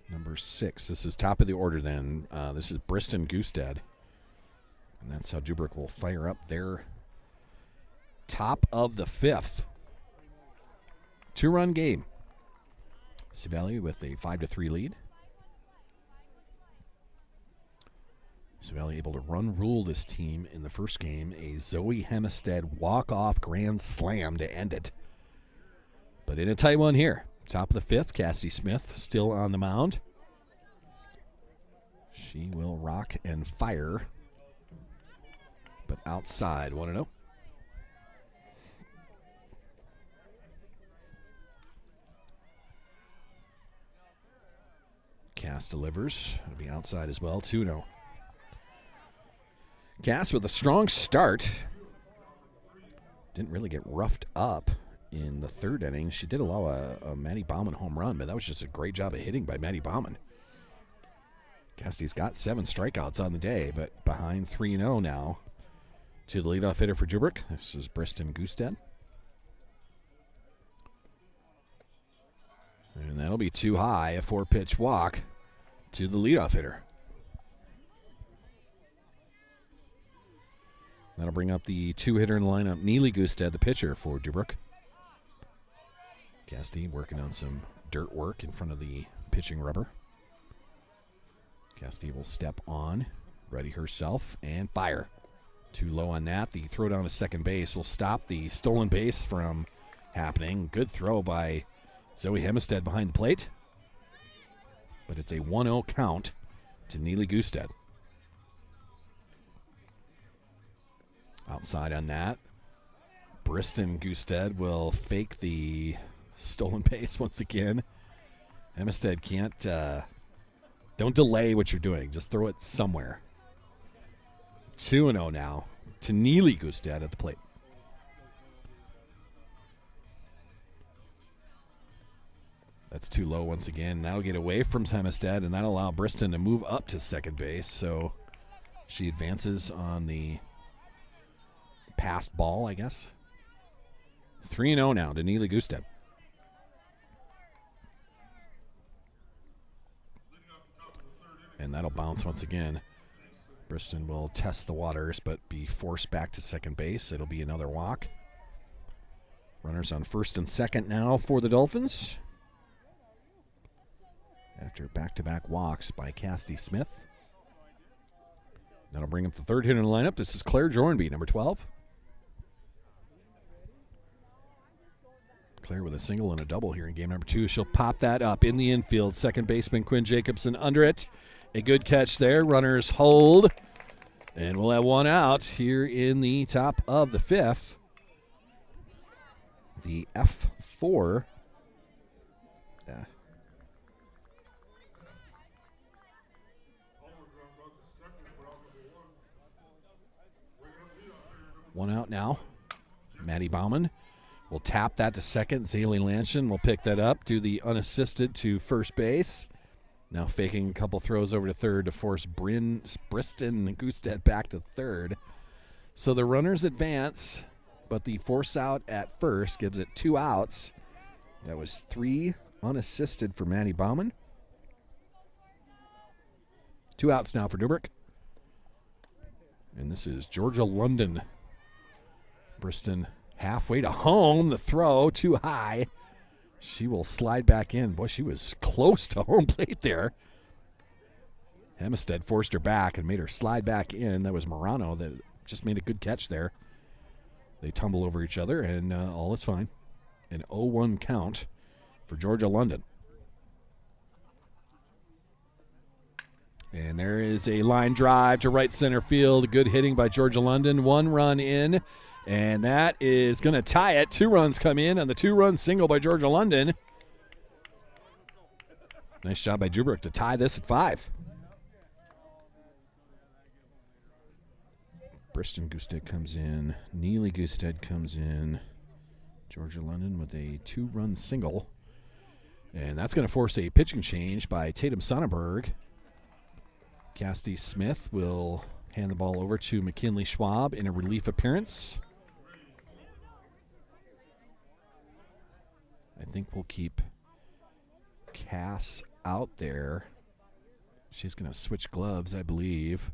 number 6. This is top of the order then. This is Briston Gustad. And that's how Deubrook will fire up their top of the 5th. 2-run game. Sioux Valley with a 5-3 lead. Sioux Valley able to run rule this team in the first game. A Zoe Hemestead walk-off grand slam to end it. But in a tight one here. Top of the 5th, Cassie Smith still on the mound. She will rock and fire. But outside, 1-0. Cass delivers. It'll be outside as well, 2-0. Cass with a strong start. Didn't really get roughed up in the 3rd inning. She did allow a Maddie Bauman home run, but that was just a great job of hitting by Maddie Bauman. Cassidy's got 7 strikeouts on the day, but behind 3-0 now to the leadoff hitter for Deubrook. This is Briston Gustad. And that'll be too high, a 4-pitch walk to the leadoff hitter. That'll bring up the 2-hitter in the lineup, Neely Gustad, the pitcher for Deubrook. Cassidy working on some dirt work in front of the pitching rubber. Cassidy will step on, ready herself, and fire. Too low on that. The throw down to second base will stop the stolen base from happening. Good throw by Zoe Hemestead behind the plate. But it's a 1-0 count to Neely Gustad. Outside on that. Briston Gustad will fake the stolen base once again. Hemestead can't, don't delay what you're doing. Just throw it somewhere. 2-0 now to Neely Gustad at the plate. That's too low once again. That'll get away from Hemestead, and that'll allow Briston to move up to second base. So she advances on the passed ball, I guess. 3-0 now to Neely Gustad. And that'll bounce once again. Briston will test the waters, but be forced back to second base. It'll be another walk. Runners on first and second now for the Dolphins. After back-to-back walks by Cassidy Smith. That'll bring up the 3rd hitter in the lineup. This is Claire Jornby, number 12. Claire with a single and a double here in game number 2. She'll pop that up in the infield. Second baseman Quinn Jacobson under it. A good catch there. Runners hold. And we'll have one out here in the top of the 5th. The F4. One out now. Maddie Bauman will tap that to second. Zaylee Lanshin will pick that up, do the unassisted to first base. Now faking a couple throws over to third to force Briston Gustad back to third. So the runners advance. but the force out at first gives it 2 outs. That was 3 unassisted for Maddie Bauman. 2 outs now for Deubrook. And this is Georgia London. Briston halfway to home. The throw too high. She will slide back in. Boy, she was close to home plate there. Hempstead forced her back and made her slide back in. That was Morano that just made a good catch there. They tumble over each other, and all is fine. An 0-1 count for Georgia London. And there is a line drive to right center field. Good hitting by Georgia London. 1 run in, and that is going to tie it. 2 runs come in on the 2-run single by Georgia London. Nice job by Deubrook to tie this at 5. Briston Gusted comes in. Neely Gusted comes in. Georgia London with a 2-run single. And that's going to force a pitching change by Tatum Sonnenberg. Cassidy Smith will hand the ball over to McKinley Schwab in a relief appearance. I think we'll keep Cass out there. She's going to switch gloves, I believe.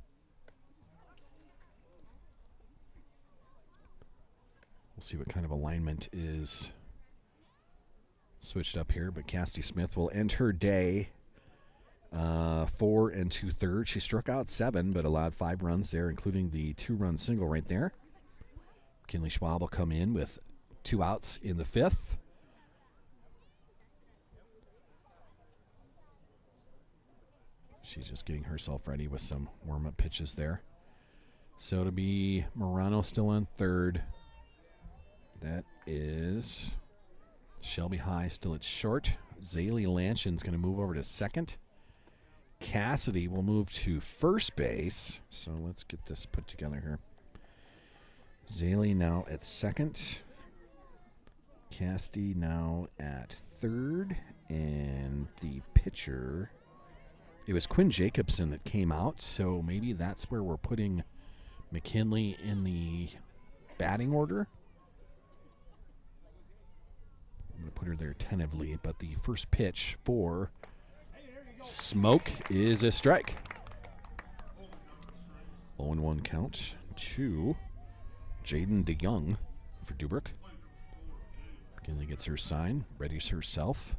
We'll see what kind of alignment is switched up here, but Cassidy Smith will end her day 4 2/3. She struck out 7, but allowed 5 runs there, including the 2-run single right there. McKinley Schwab will come in with 2 outs in the 5th. She's just getting herself ready with some warm-up pitches there. So it'll be Morano still on 3rd. That is Shelby High still at short. Zaylee Lanshin's going to move over to 2nd. Cassidy will move to 1st base. So let's get this put together here. Zaylee now at 2nd. Cassidy now at 3rd. And the pitcher, it was Quinn Jacobson that came out. So maybe that's where we're putting McKinley in the batting order. I'm going to put her there tentatively, but the first pitch for Smoke is a strike. 0-1 count to Jaden DeYoung for Deubrook. McKinley gets her sign, readies herself.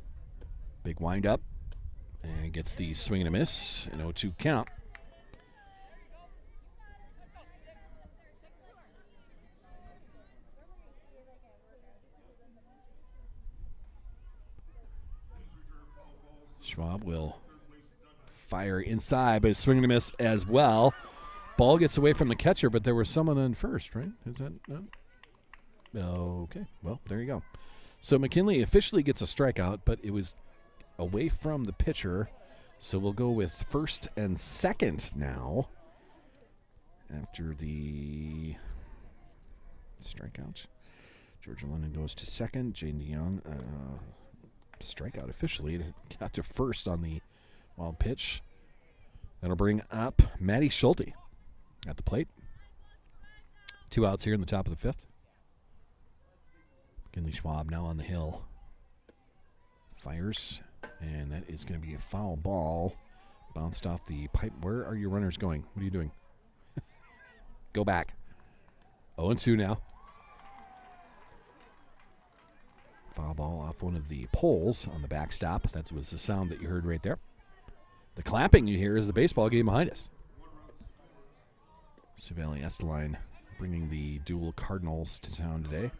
Big windup, and gets the swing and a miss. An 0-2 count. Schwab will fire inside, but it's swing and a miss as well. Ball gets away from the catcher, but there was someone on first, right? Is that okay? Well, there you go. So McKinley officially gets a strikeout, but it was away from the pitcher. So we'll go with 1st and 2nd now after the strikeout. Georgia London goes to 2nd. Jane DeYoung strikeout officially. It got to 1st on the wild pitch. That'll bring up Maddie Schulte at the plate. 2 outs here in the top of the 5th. McKinley Schwab now on the hill. Fires, and that is going to be a foul ball. Bounced off the pipe. Where are your runners going? What are you doing? Go back. 0-2 now. Foul ball off one of the poles on the backstop. That was the sound that you heard right there. The clapping you hear is the baseball game behind us. Savali Esteline bringing the dual Cardinals to town today.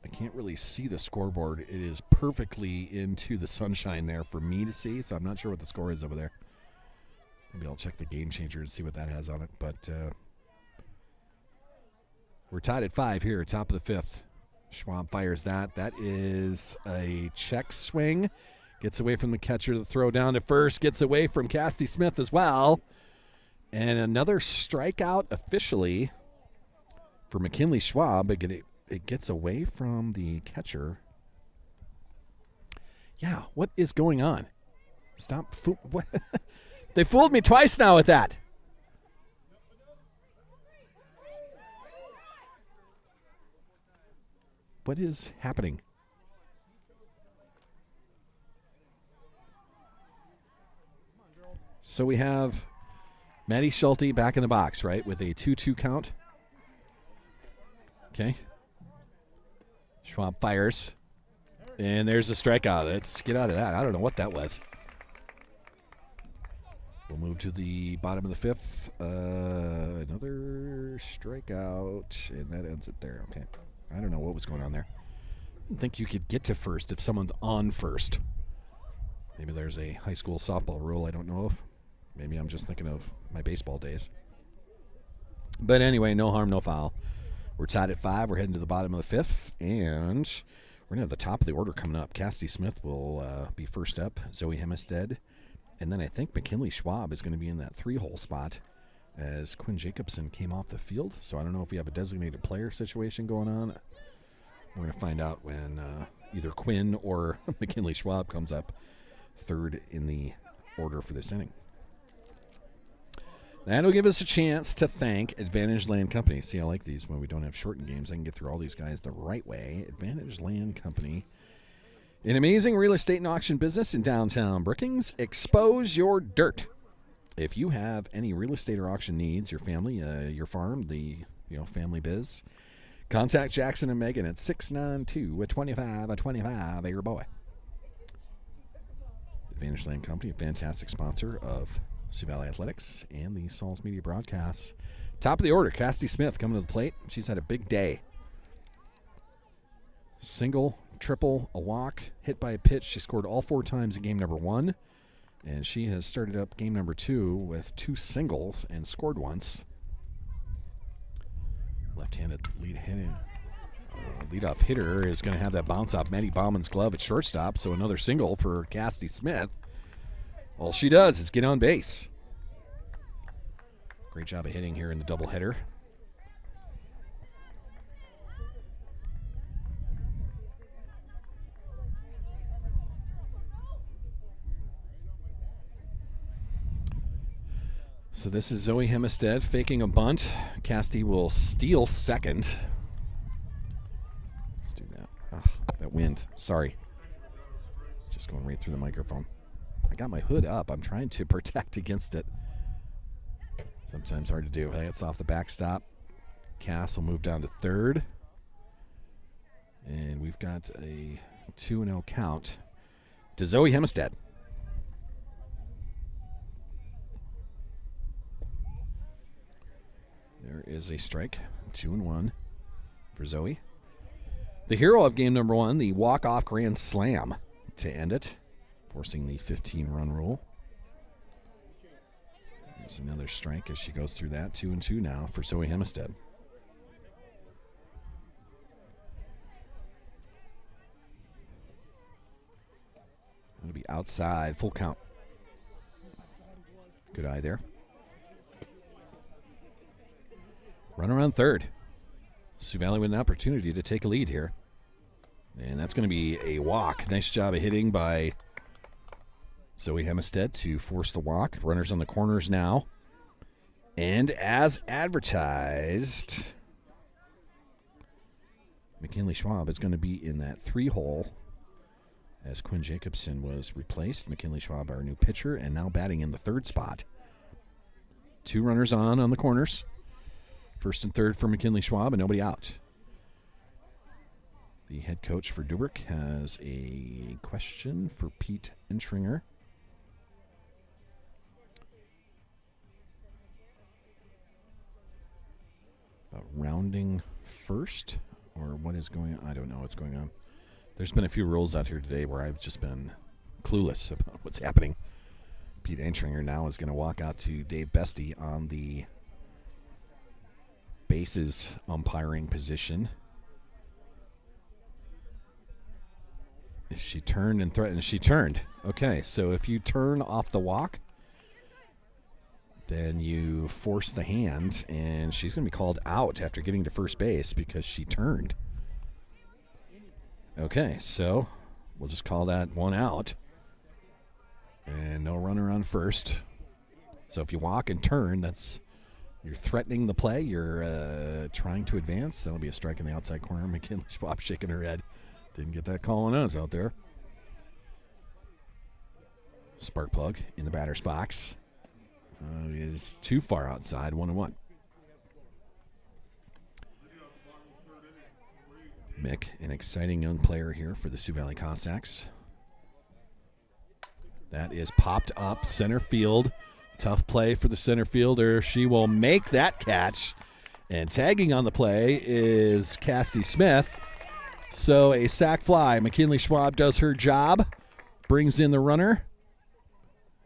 I can't really see the scoreboard. It is perfectly into the sunshine there for me to see, so I'm not sure what the score is over there. Maybe I'll check the game changer and see what that has on it. But we're tied at 5 here, top of the 5th. Schwab fires that. That is a check swing. Gets away from the catcher. The throw down to 1st. Gets away from Cassidy Smith as well. And another strikeout officially for McKinley Schwab. It gets away from the catcher. Yeah, what is going on? Stop. What? They fooled me twice now with that. What is happening? So we have Maddie Schulte back in the box, right, with a 2-2 count. Okay. Schwab fires. And there's a strikeout. Let's get out of that. I don't know what that was. We'll move to the bottom of the fifth. Another strikeout, and that ends it there. Okay. I don't know what was going on there. I didn't think you could get to first if someone's on first. Maybe there's a high school softball rule I don't know of. Maybe I'm just thinking of my baseball days. But anyway, no harm, no foul. We're tied at 5. We're heading to the bottom of the fifth, and we're going to have the top of the order coming up. Cassidy Smith will be first up. Zoe Hemestead. And then I think McKinley Schwab is going to be in that 3-hole spot as Quinn Jacobson came off the field. So I don't know if we have a designated player situation going on. We're going to find out when either Quinn or McKinley Schwab comes up third in the order for this inning. That'll give us a chance to thank Advantage Land Company. See, I like these when we don't have shortened games. I can get through all these guys the right way. Advantage Land Company. An amazing real estate and auction business in downtown Brookings. Expose your dirt. If you have any real estate or auction needs, your family, your farm, the family biz, contact Jackson and Megan at 692-2525. Your boy. Advantage Land Company, a fantastic sponsor of Sioux Valley Athletics and the Sauls Media broadcasts. Top of the order, Cassidy Smith coming to the plate. She's had a big day. Single, triple, a walk, hit by a pitch. She scored all 4 times in game number 1. And she has started up game number 2 with 2 singles and scored once. Left-handed leadoff hitter is going to have that bounce off Maddie Bauman's glove at shortstop. So another single for Cassidy Smith. All she does is get on base. Great job of hitting here in the doubleheader. So this is Zoe Hemestead faking a bunt. Cassidy will steal second. Let's do that. Oh, that wind. Sorry. Just going right through the microphone. I got my hood up. I'm trying to protect against it. Sometimes hard to do. That's off the backstop. Cass will move down to third. And we've got a 2-0 count to Zoe Hemestead. There is a strike. 2-1 for Zoe. The hero of game number 1, the walk-off grand slam to end it, forcing the 15-run rule. There's another strike as she goes through that. 2-2 now for Zoe Hemestead. It'll be outside, full count. Good eye there. Run around third. Sioux Valley with an opportunity to take a lead here. And that's going to be a walk. Nice job of hitting by Zoe Hemestead to force the walk. Runners on the corners now. And as advertised, McKinley Schwab is going to be in that 3-hole as Quinn Jacobson was replaced. McKinley Schwab, our new pitcher, and now batting in the 3rd spot. 2 runners on the corners. First and third for McKinley Schwab and nobody out. The head coach for Deubrook has a question for Pete Entringer. About rounding first, or what is going on? I don't know what's going on. There's been a few rules out here today where I've just been clueless about what's happening. Pete Entringer now is going to walk out to Dave Bestie on the bases umpiring position. If she turned and threatened, she turned. Okay, so if you turn off the walk, then you force the hand, and she's going to be called out after getting to first base because she turned. Okay, so we'll just call that 1 out. And no runner on first. So if you walk and turn, that's You're threatening the play. You're trying to advance. That'll be a strike in the outside corner. McKinley Schwab shaking her head. Didn't get that call on us out there. Spark plug in the batter's box. Is too far outside, 1-1. Mick, an exciting young player here for the Sioux Valley Cossacks. That is popped up center field. Tough play for the center fielder. She will make that catch. And tagging on the play is Cassidy Smith. So a sac fly. McKinley Schwab does her job. Brings in the runner.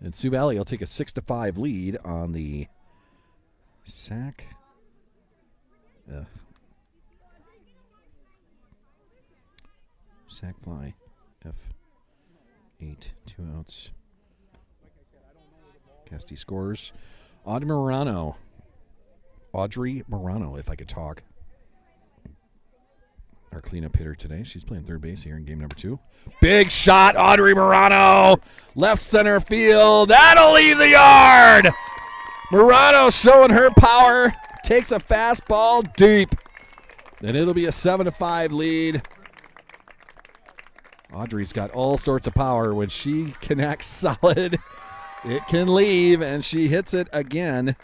And Sioux Valley will take a 6-5 lead on the sac. Sac fly. F8, 2 outs. Cassidy scores. Audrey Morano, if I could talk. Our cleanup hitter today. She's playing third base here in game number 2. Big shot, Audrey Morano. Left center field. That'll leave the yard. Morano showing her power. Takes a fastball deep. And it'll be a 7-5 lead. Audrey's got all sorts of power. When she connects solid, it can leave, and she hits it again.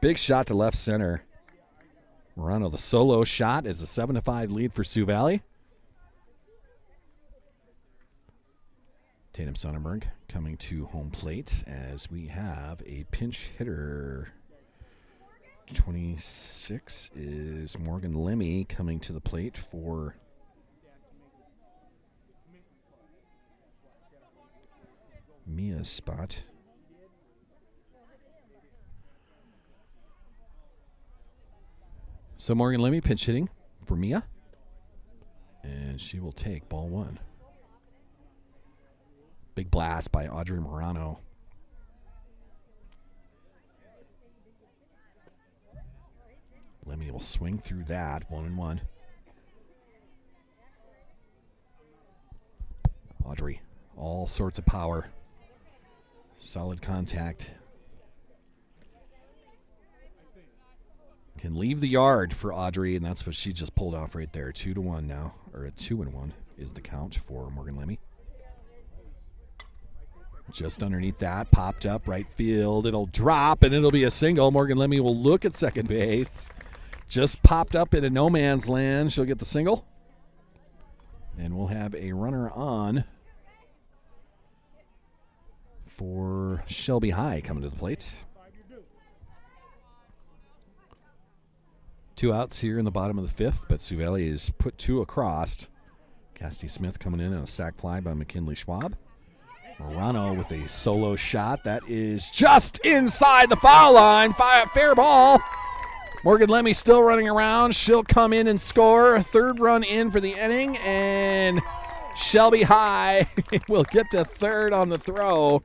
Big shot to left center. Morano, the solo shot is a 7-5 lead for Sioux Valley. Tatum Sonnenberg coming to home plate as we have a pinch hitter. 26 is Morgan Lemmy coming to the plate for Mia's spot. So Morgan Lemmy pinch hitting for Mia. And she will take ball 1. Big blast by Audrey Morano. Lemmy will swing through that, 1-1. Audrey, all sorts of power. Solid contact. Can leave the yard for Audrey, and that's what she just pulled off right there. 2-1 now, or a 2-1 is the count for Morgan Lemmy. Just underneath that, popped up right field. It'll drop, and it'll be a single. Morgan Lemmy will look at second base. Just popped up into no man's land. She'll get the single. And we'll have a runner on for Shelby High coming to the plate. 2 outs here in the bottom of the 5th, but Sioux Valley is put 2 across. Cassidy Smith coming in on a sac fly by McKinley Schwab. Morano with a solo shot. That is just inside the foul line. Fair ball. Morgan Lemmy still running around. She'll come in and score. 3rd run in for the inning, and Shelby High will get to 3rd on the throw.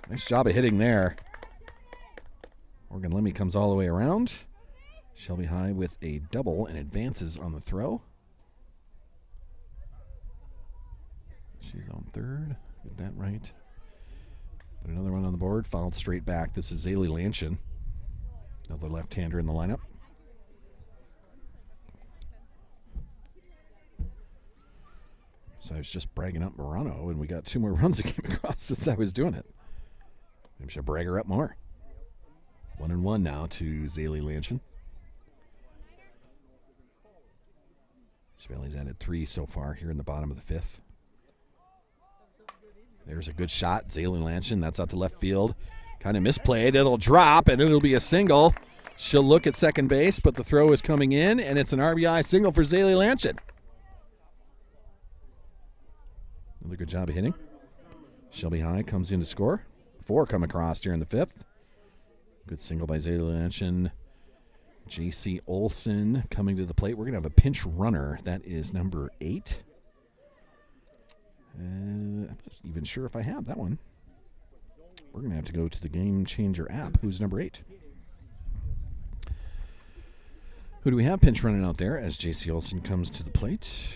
Nice job of hitting there. Morgan Lemmy comes all the way around. Shelby High with a double and advances on the throw. She's on 3rd. Get that right. Put another one on the board. Fouled straight back. This is Zaylee Lanchin, another left-hander in the lineup. So I was just bragging up Morano, and we got 2 more runs that came across since I was doing it. Maybe I should brag her up more. 1-1 now to Zaylee Lanchin. Valley's added 3 so far here in the bottom of the 5th. There's a good shot. Zaylee Lanchin, that's out to left field. Kind of misplayed. It'll drop, and it'll be a single. She'll look at second base, but the throw is coming in, and it's an RBI single for Zaylee Lanchin. Another good job of hitting. Shelby High comes in to score. 4 come across here in the 5th. Good single by Zaylee Lanchin. J.C. Olson coming to the plate. We're going to have a pinch runner. That is number 8. I'm not even sure if I have that one. We're going to have to go to the Game Changer app. Who's number 8? Who do we have pinch running out there as J.C. Olson comes to the plate?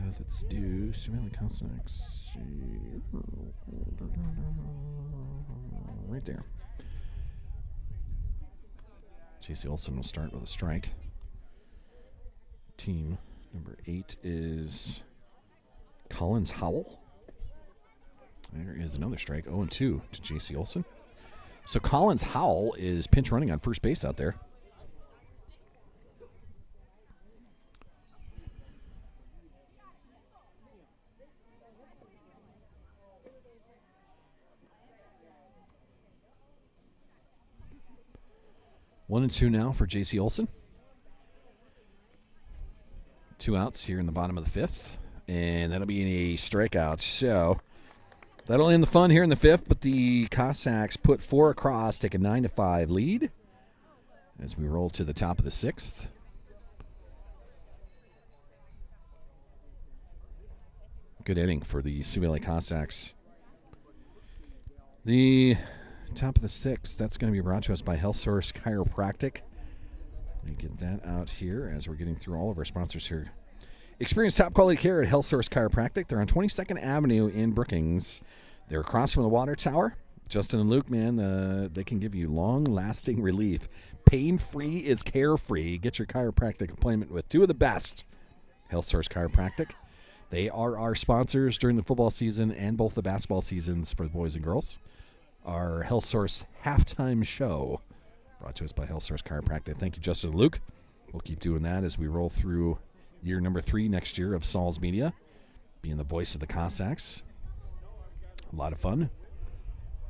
Let's do Sioux Valley Cossacks. Right there. J.C. Olson will start with a strike. Team number 8 is Collins Howell. There is another strike, 0-2 to J.C. Olson. So Collins Howell is pinch running on first base out there. One and two now for J.C. Olson. 2 outs here in the bottom of the 5th, and that'll be a strikeout. So that'll end the fun here in the 5th, but the Cossacks put 4 across, take a 9-5 lead as we roll to the top of the 6th. Good inning for the Sioux Valley Cossacks. The top of the 6th, that's going to be brought to us by Health Source Chiropractic. Let me get that out here as we're getting through all of our sponsors here. Experience top quality care at Health Source Chiropractic. They're on 22nd Avenue in Brookings. They're across from the water tower. Justin and Luke, man, they can give you long-lasting relief. Pain-free is carefree. Get your chiropractic appointment with 2 of the best. Health Source Chiropractic. They are our sponsors during the football season and both the basketball seasons for the boys and girls. Our Health Source halftime show brought to us by Health Source Chiropractic. Thank you, Justin and Luke. We'll keep doing that as we roll through year number 3 next year of Saul's Media, being the voice of the Cossacks. A lot of fun.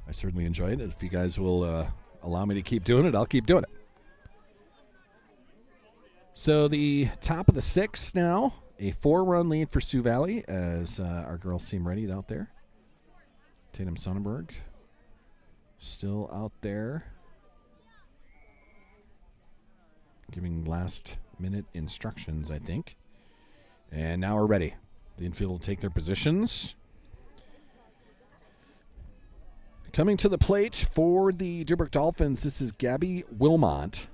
I certainly enjoyed it. If you guys will allow me to keep doing it, I'll keep doing it. So the top of the 6th now, a 4-run lead for Sioux Valley as our girls seem ready out there. Tatum Sonnenberg still out there giving last-minute instructions, I think. And now we're ready. The infield will take their positions. Coming to the plate for the Deubrook Dolphins, this is Gabby Wilmot.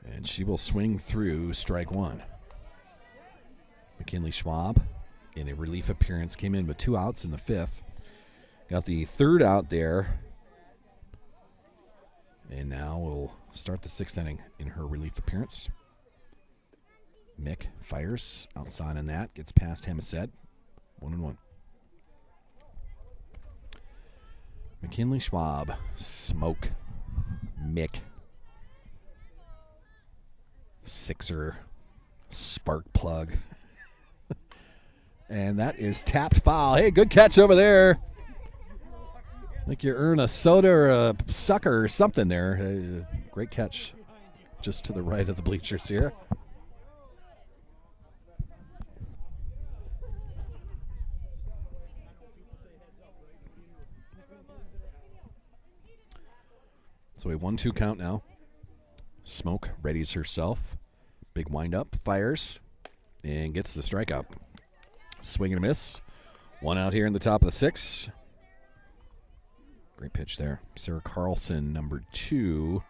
And she will swing through strike 1. McKinley Schwab, in a relief appearance, came in with 2 outs in the 5th. Got the 3rd out there. And now we'll start the 6th inning in her relief appearance. Mick fires outside on that. Gets past Hemisaid. 1-1. McKinley Schwab. Smoke. Mick. Sixer. Spark plug. And that is tapped foul. Hey, good catch over there. Like you earn a soda or a sucker or something there. Great catch just to the right of the bleachers here. So a 1-2 count now. Smoke readies herself. Big windup, fires, and gets the strikeout. Swing and a miss. 1 out here in the top of the 6th. Great pitch there. Sarah Carlson, number 2.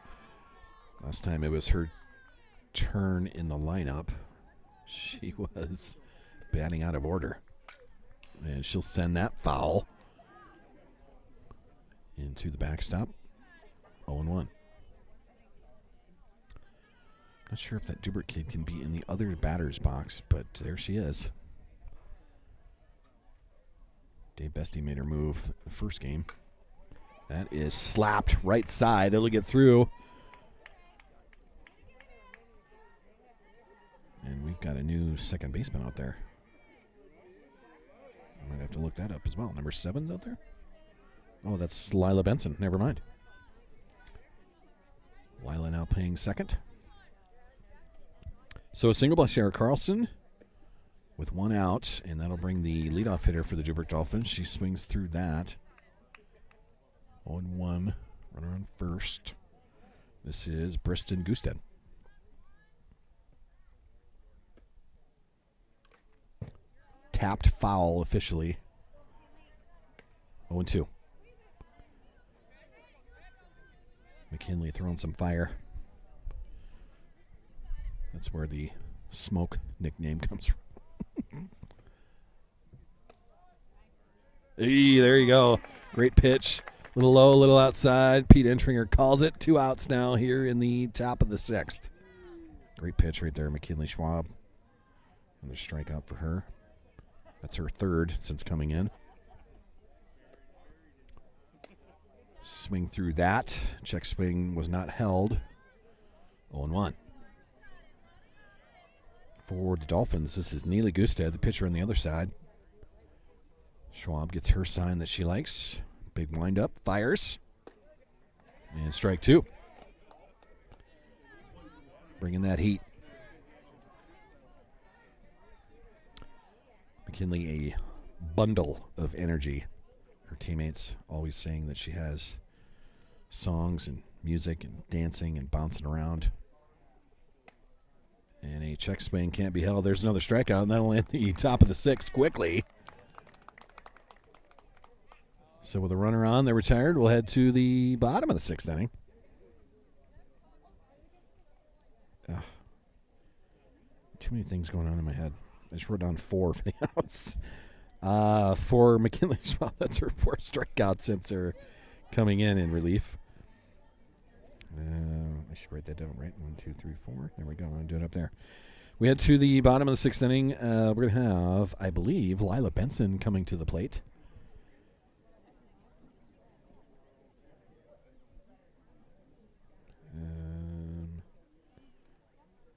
Last time it was her turn in the lineup. She was batting out of order. And she'll send that foul into the backstop. 0-1. Not sure if that Deubrook kid can be in the other batter's box, but there she is. Dave Bestie made her move the first game. That is slapped right side. It'll get through. And we've got a new second baseman out there. I might have to look that up as well. Number 7's out there? Oh, that's Lila Benson. Never mind. Lila now playing second. So a single by Sarah Carlson with 1 out, and that'll bring the leadoff hitter for the Deubrook Dolphins. She swings through that. 0-1, runner on first. This is Briston Gusted. Tapped foul officially. 0-2. McKinley throwing some fire. That's where the smoke nickname comes from. Hey, there you go. Great pitch. Little low, little outside. Pete Entringer calls it. 2 outs now here in the top of the 6th. Great pitch right there, McKinley Schwab. Another strikeout for her. That's her 3rd since coming in. Swing through that. Check swing was not held. 0-1. For the Dolphins, this is Neely Gustad, the pitcher on the other side. Schwab gets her sign that she likes. Big windup, fires. And strike 2. Bringing that heat. McKinley, a bundle of energy. Her teammates always saying that she has songs and music and dancing and bouncing around. And a check swing can't be held. There's another strikeout, and that'll end the top of the 6th quickly. So with a runner on, they're retired. We'll head to the bottom of the 6th inning. Too many things going on in my head. I just wrote down 4 for the outs. For McKinley Schwab, that's her 4th strikeout since her coming in relief. I should write that down, right? 1, 2, 3, 4. There we go. I'm going to do it up there. We head to the bottom of the 6th inning. We're going to have, I believe, Lila Benson coming to the plate.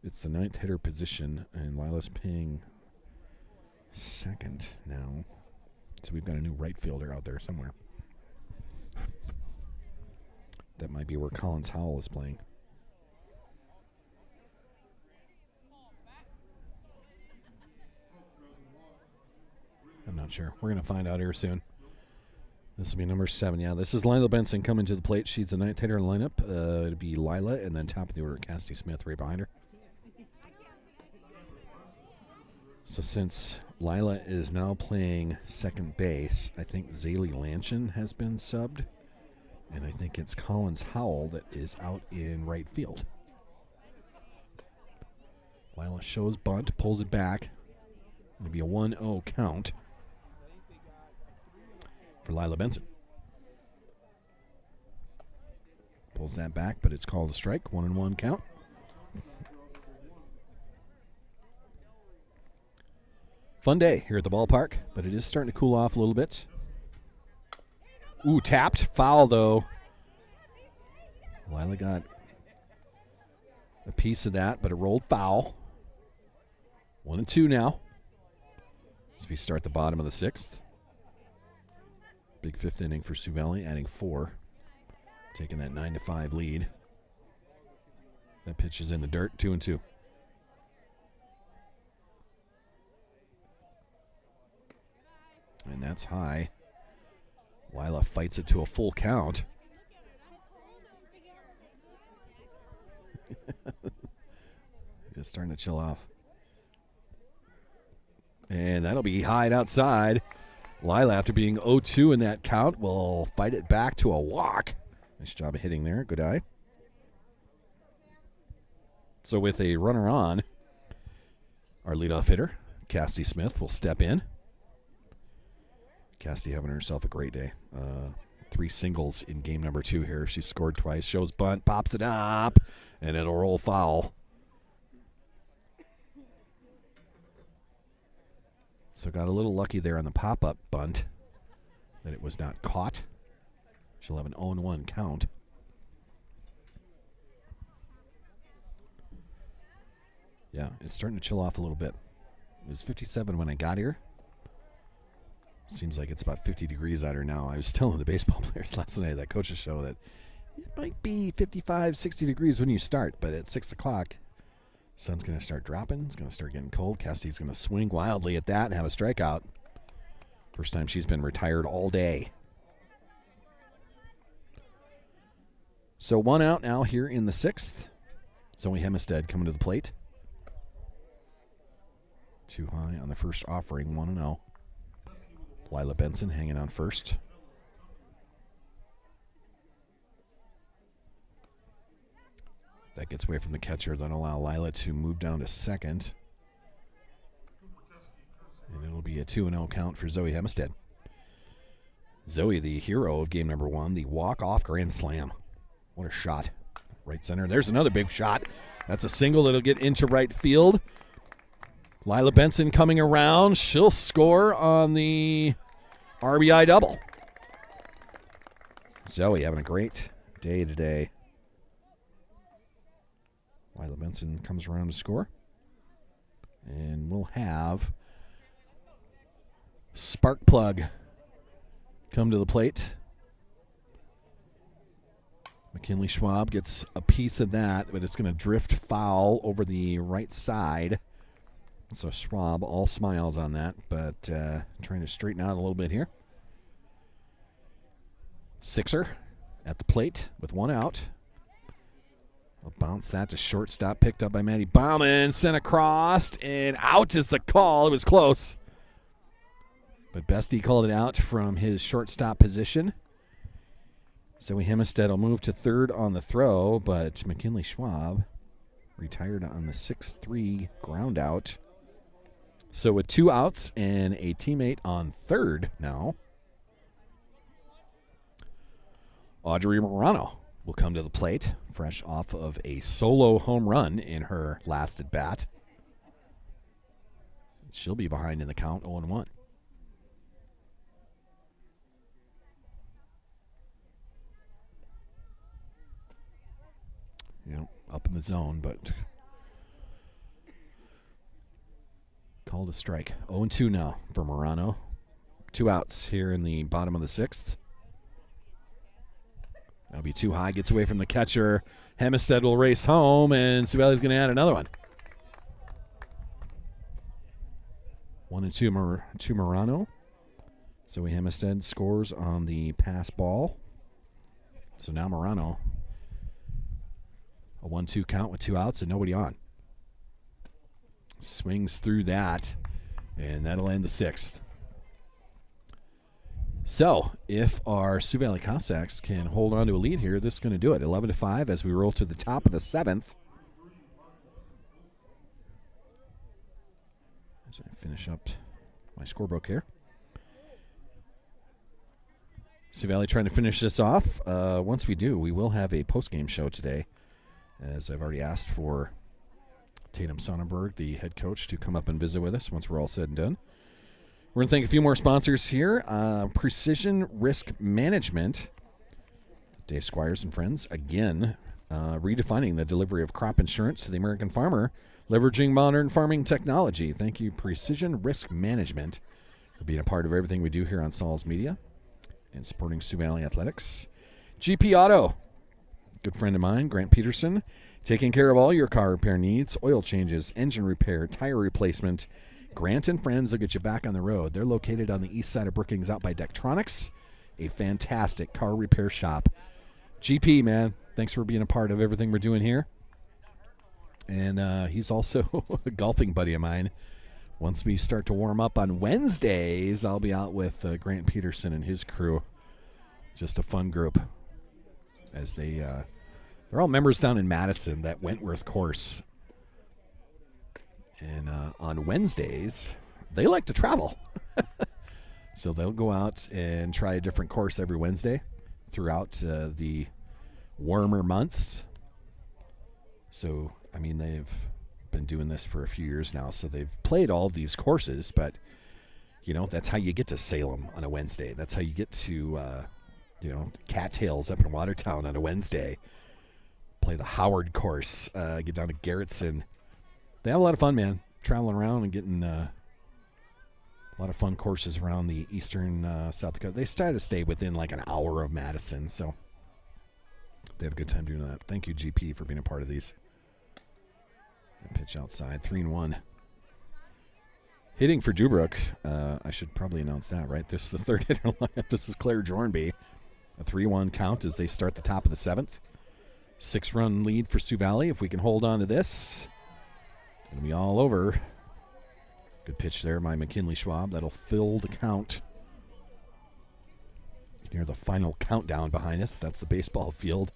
It's the 9th hitter position, and Lila's paying 2nd now. So we've got a new right fielder out there somewhere. That might be where Collins Howell is playing. I'm not sure. We're going to find out here soon. This will be number 7. Yeah, this is Lila Benson coming to the plate. She's the 9th hitter in the lineup. It'll be Lila, and then top of the order, Cassidy Smith right behind her. So since Lila is now playing second base, I think Zaylee Lanshin has been subbed. And I think it's Collins Howell that is out in right field. Lila shows bunt, pulls it back. It'll be a 1-0 count for Lila Benson. Pulls that back, but it's called a strike. 1-1 count. Fun day here at the ballpark, but it is starting to cool off a little bit. Ooh, tapped. Foul, though. Lila got a piece of that, but it rolled foul. 1-2 now. As we start the bottom of the 6th. Big 5th inning for Sioux Valley, adding 4. Taking that 9-5 lead. That pitch is in the dirt, 2-2. And that's high. Lila fights it to a full count. It's starting to chill off. And that'll be high and outside. Lila, after being 0-2 in that count, will fight it back to a walk. Nice job of hitting there. Good eye. So with a runner on, our leadoff hitter, Cassidy Smith, will step in. Cassidy having herself a great day. 3 singles in game number 2 here. She scored twice, shows bunt, pops it up, and it'll roll foul. So got a little lucky there on the pop-up bunt that it was not caught. She'll have an 0-1 count. Yeah, it's starting to chill off a little bit. It was 57 when I got here. Seems like it's about 50 degrees out here now. I was telling the baseball players last night at that coach's show that it might be 55, 60 degrees when you start, but at 6 o'clock, sun's going to start dropping. It's going to start getting cold. Cassidy's going to swing wildly at that and have a strikeout. First time she's been retired all day. So 1 out now here in the 6th. Zoe Hempstead coming to the plate. Too high on the first offering, 1-0. Lila Benson hanging on first. That gets away from the catcher, then allow Lila to move down to second. And it'll be a 2-0 count for Zoe Hempstead. Zoe, the hero of game number 1, the walk-off grand slam. What a shot. Right center. There's another big shot. That's a single that'll get into right field. Lila Benson coming around. She'll score on the RBI double. Zoe having a great day today. Lila Benson comes around to score. And we'll have Sparkplug come to the plate. McKinley Schwab gets a piece of that, but it's going to drift foul over the right side. So Schwab all smiles on that, but trying to straighten out a little bit here. Sixer at the plate with 1 out. We'll bounce that to shortstop, picked up by Maddie Bauman, sent across, and out is the call. It was close. But Bestie called it out from his shortstop position. Zoe Hemestead will move to third on the throw, but McKinley Schwab retired on the 6-3 ground out. So with 2 outs and a teammate on third now, Audrey Morano will come to the plate, fresh off of a solo home run in her last at bat. She'll be behind in the count, 0-1. Up in the zone, but called a strike. 0-2 now for Morano. 2 outs here in the bottom of the 6th. That'll be too high. Gets away from the catcher. Hemestead will race home, and Sioux Valley's going to add another one. 1-2 to Morano. Zoe Hemestead scores on the pass ball. So now Morano, a 1-2 count with 2 outs and nobody on. Swings through that, and that'll end the 6th. So if our Sioux Valley Cossacks can hold on to a lead here, this is going to do it. 11-5 as we roll to the top of the 7th. As I finish up my scorebook here. Sioux Valley trying to finish this off. Once we do, we will have a post-game show today, as I've already asked for Tatum Sonnenberg, the head coach, to come up and visit with us once we're all said and done. We're going to thank a few more sponsors here. Precision Risk Management. Dave Squires and friends, again, redefining the delivery of crop insurance to the American farmer, leveraging modern farming technology. Thank you, Precision Risk Management, for being a part of everything we do here on Saul's Media and supporting Sioux Valley Athletics. GP Auto, good friend of mine, Grant Peterson, taking care of all your car repair needs, oil changes, engine repair, tire replacement. Grant and friends will get you back on the road. They're located on the east side of Brookings out by Dektronics, a fantastic car repair shop. GP, man, thanks for being a part of everything we're doing here. And he's also a golfing buddy of mine. Once we start to warm up on Wednesdays, I'll be out with Grant Peterson and his crew. Just a fun group. As they're all members down in Madison, that Wentworth course. And on Wednesdays, they like to travel. So they'll go out and try a different course every Wednesday throughout the warmer months. So, I mean, they've been doing this for a few years now, so they've played all of these courses, but, you know, that's how you get to Salem on a Wednesday. That's how you get to, Cattails up in Watertown on a Wednesday. Play the Howard course, get down to Garrettson. They have a lot of fun, man, traveling around and getting a lot of fun courses around the eastern South Dakota. They try to stay within like an hour of Madison, so they have a good time doing that. Thank you, GP, for being a part of these. Pitch outside, 3-1. Hitting for Deubrook, I should probably announce that, right? This is the third hitter lineup. This is Claire Jornby. A 3-1 count as they start the top of the 7th. 6-run lead for Sioux Valley. If we can hold on to this, it'll be all over. Good pitch there by McKinley Schwab. That'll fill the count. Near the final countdown behind us. That's the baseball field.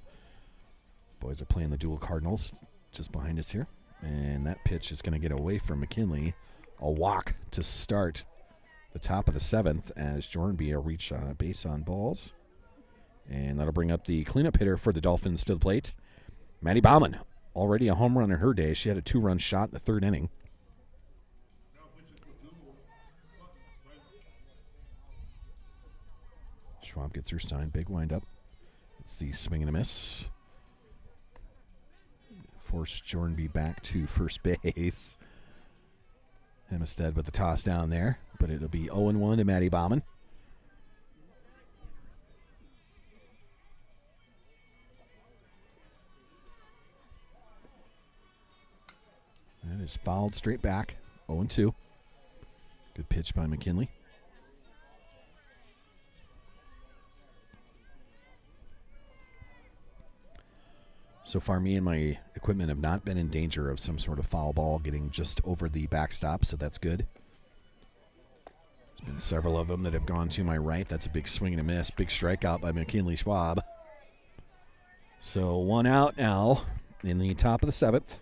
Boys are playing the dual Cardinals just behind us here. And that pitch is going to get away from McKinley. A walk to start the top of the 7th as Jornby will reach base on balls. And that'll bring up the cleanup hitter for the Dolphins to the plate. Maddie Bauman, already a home run in her day. She had a 2-run shot in the 3rd inning. Schwab gets her sign. Big windup. It's the swing and a miss. Force Jornby back to first base. Hempstead with the toss down there, but it'll be 0-1 to Maddie Bauman. That is fouled straight back. 0-2. Good pitch by McKinley. So far, me and my equipment have not been in danger of some sort of foul ball getting just over the backstop, so that's good. There's been several of them that have gone to my right. That's a big swing and a miss. Big strikeout by McKinley Schwab. So 1 out now in the top of the 7th.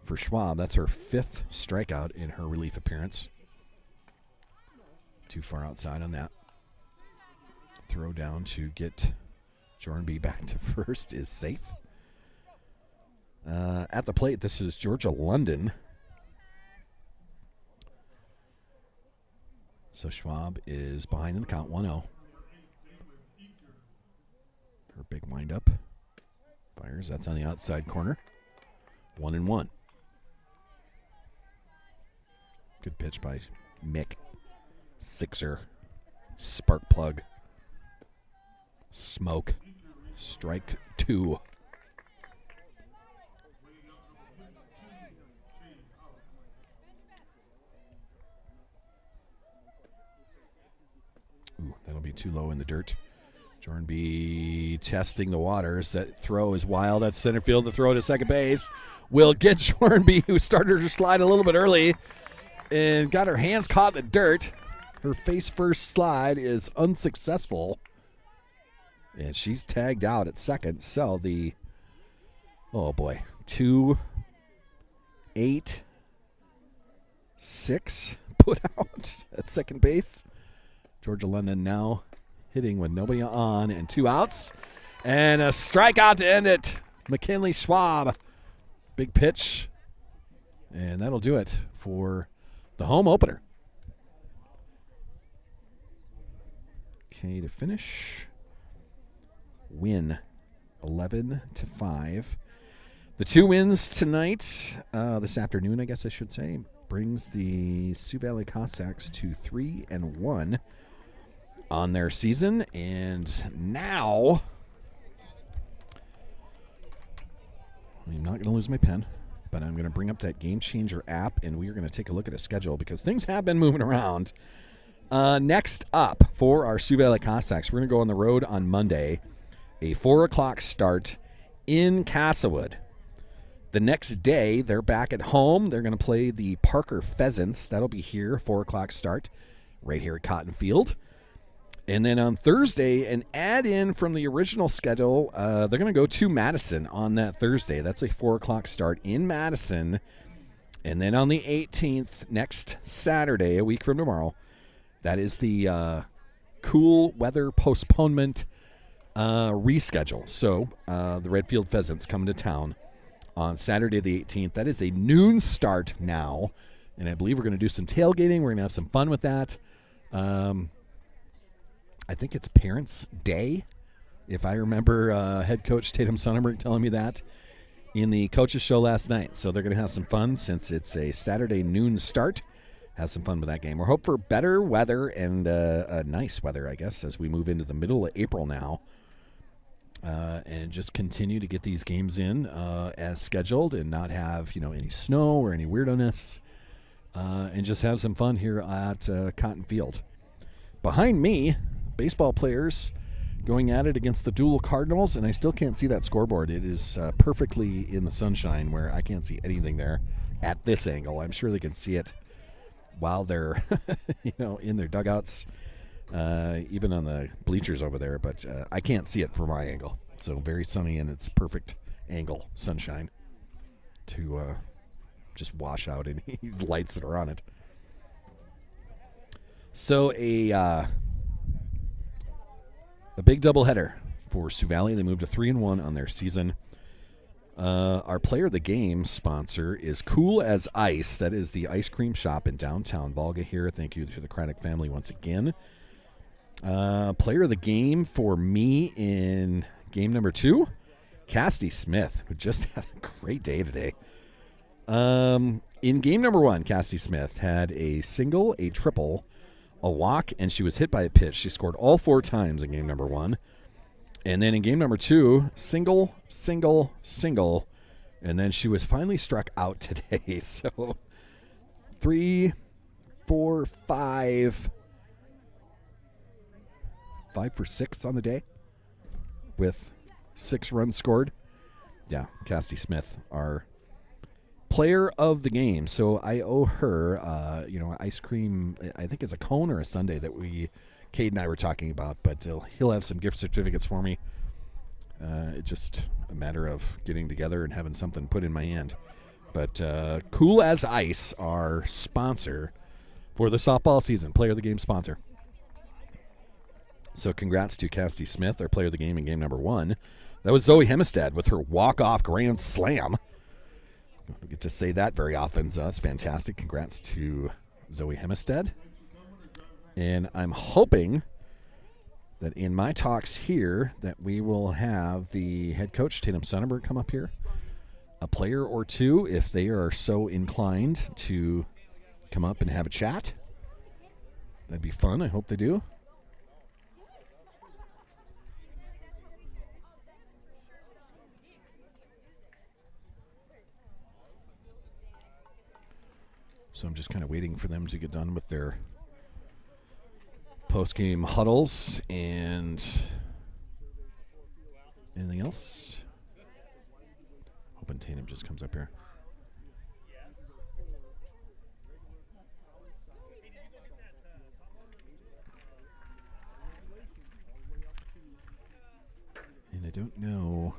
For Schwab, that's her 5th strikeout in her relief appearance. Too far outside on that. Throw down to get Jornby back to first is safe. At the plate, this is Georgia London. So Schwab is behind in the count, 1-0. Her big windup. Fires, that's on the outside corner. 1-1. Good pitch by Mick. Sixer. Spark plug. Smoke. Strike 2. Ooh, that'll be too low in the dirt. Jornby testing the waters. That throw is wild at center field. The throw to second base will get Jornby, who started her slide a little bit early and got her hands caught in the dirt. Her face first slide is unsuccessful. And she's tagged out at second. So the, oh boy, 2, 8, 6 put out at second base. Georgia London now hitting with nobody on and 2 outs. And a strikeout to end it. McKinley Schwab. Big pitch. And that'll do it for the home opener. Okay, to finish. Win 11-5. The 2 wins tonight, this afternoon, I guess I should say, brings the Sioux Valley Cossacks to 3-1 on their season. And now, I'm not going to lose my pen, but I'm going to bring up that Game Changer app, and we are going to take a look at a schedule because things have been moving around. Next up for our Sioux Valley Cossacks, we're going to go on the road on Monday, a 4 o'clock start in Castlewood. The next day, they're back at home. They're going to play the Parker Pheasants. That'll be here, 4 o'clock start, right here at Cotton Field. And then on Thursday, an add-in from the original schedule, they're going to go to Madison on that Thursday. That's a 4 o'clock start in Madison. And then on the 18th, next Saturday, a week from tomorrow, that is the cool weather postponement reschedule. So the Redfield Pheasants come to town on Saturday the 18th. That is a noon start now. And I believe we're going to do some tailgating. We're going to have some fun with that. I think it's Parents' Day, if I remember head coach Tatum Sonnenberg telling me that in the coaches show last night. So they're going to have some fun since it's a Saturday noon start. Have some fun with that game. We're hoping for better weather and nice weather, I guess, as we move into the middle of April now. And just continue to get these games in as scheduled and not have, any snow or any weirdness. And just have some fun here at Cotton Field. Behind me, baseball players going at it against the Dual Cardinals, and I still can't see that scoreboard. It is perfectly in the sunshine where I can't see anything there at this angle. I'm sure they can see it while they're, in their dugouts, even on the bleachers over there, but I can't see it from my angle. So very sunny, and it's perfect angle sunshine to just wash out any lights that are on it. So a big doubleheader for Sioux Valley. They moved to 3-1 on their season. Our player of the game sponsor is Cool as Ice. That is the ice cream shop in downtown Volga here. Thank you to the Craddock family once again. Player of the game for me in game number 2, Cassidy Smith, who just had a great day today. In game number 1, Cassidy Smith had a single, a triple, a walk, and she was hit by a pitch. She scored all 4 times in game number 1. And then in game number 2, single, single, single, and then she was finally struck out today. So 3, 4, 5 for 6 on the day with 6 runs scored. Yeah, Cassidy Smith, our player of the game. So I owe her, ice cream. I think it's a cone or a sundae that Cade and I were talking about, but he'll have some gift certificates for me. It's just a matter of getting together and having something put in my hand. But Cool as Ice, our sponsor for the softball season, player of the game sponsor. So congrats to Cassidy Smith, our player of the game in game number 1. That was Zoe Hemestad with her walk-off grand slam. I don't get to say that very often, so that's fantastic. Congrats to Zoe Hemestad. And I'm hoping that in my talks here that we will have the head coach, Tatum Sonnenberg, come up here. A player or two, if they are so inclined to come up and have a chat. That'd be fun. I hope they do. So I'm just kind of waiting for them to get done with their post-game huddles and anything else. Hoping Tatum just comes up here. And I don't know.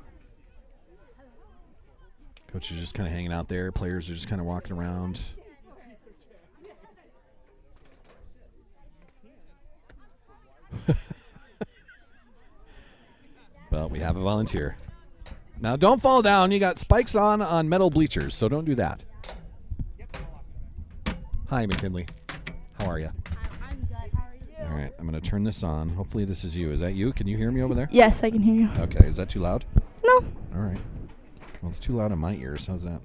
Coach is just kind of hanging out there. Players are just kind of walking around. Well, we have a volunteer. Now, don't fall down. You got spikes on metal bleachers, so don't do that. Hi, McKinley. How are you? I'm good. How are you? All right, I'm going to turn this on. Hopefully this is you. Is that you? Can you hear me over there? Yes, I can hear you. Okay, is that too loud? No. All right. Well, it's too loud in my ears. How's that?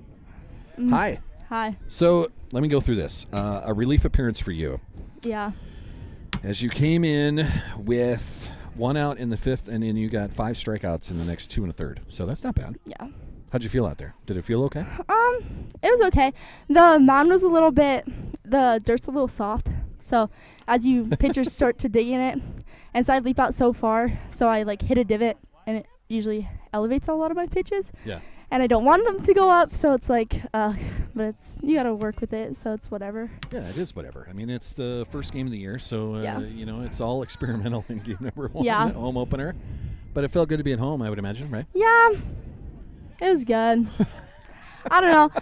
Hi. Hi. So let me go through this. A relief appearance for you. Yeah. As you came in with 1 out in the 5th, and then you got 5 strikeouts in the next 2 1/3. So that's not bad. Yeah. How'd you feel out there? Did it feel okay? It was okay. The mound was the dirt's a little soft. So as you pitchers start to dig in it, and so I leap out so far, so I hit a divot, and it usually elevates a lot of my pitches. Yeah. And I don't want them to go up, so it's but you got to work with it, so it's whatever. Yeah, it is whatever. I mean, it's the first game of the year, so, Yeah. It's all experimental in game number 1, Yeah. home opener. But it felt good to be at home, I would imagine, right? Yeah, it was good. I don't know.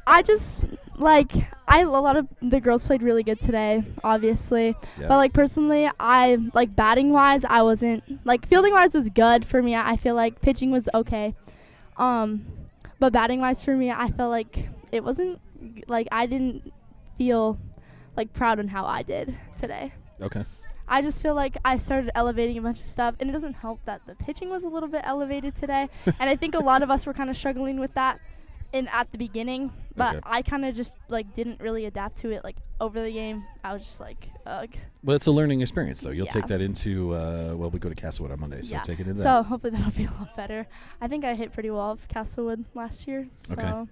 I just, a lot of the girls played really good today, obviously. Yeah. But, personally, batting-wise, I wasn't, fielding-wise was good for me. I feel like pitching was okay. But batting-wise for me, I felt like it wasn't, I didn't feel, proud on how I did today. Okay. I just feel like I started elevating a bunch of stuff, and it doesn't help that the pitching was a little bit elevated today. And I think a lot of us were kind of struggling with that at the beginning, but Okay. I kind of just, didn't really adapt to it, over the game. I was just ugh. Well, it's a learning experience, though. You'll Yeah. take that into, we go to Castlewood on Monday, so Yeah. take it into So that. hopefully that'll be a lot better. I think I hit pretty well of Castlewood last year, so Okay.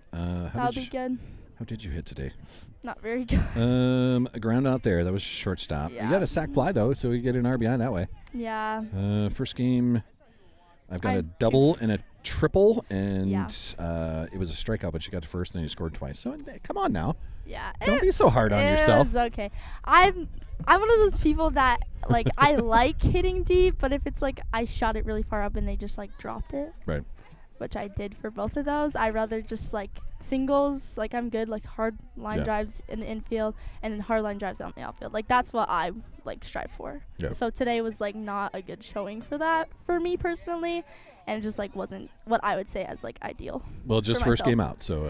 that'll be good. How did you hit today? Not very good. A ground out there. That was shortstop. Yeah. You got a sac fly, though, so you get an RBI that way. Yeah. First game, I've got I a had double and a triple, and Yeah. it was a strikeout, but you got to first, and you scored twice. So come on now. Yeah. Don't be so hard on yourself. It's okay. I'm one of those people that I like hitting deep, but if it's I shot it really far up and they just dropped it, Right. which I did for both of those. I rather just like singles, like I'm good like hard line drives in the infield and then hard line drives out in the outfield. Like that's what I like strive for. Yeah. So today was like not a good showing for that for me personally, and it just like wasn't what I would say as like ideal. Well, just first game out, so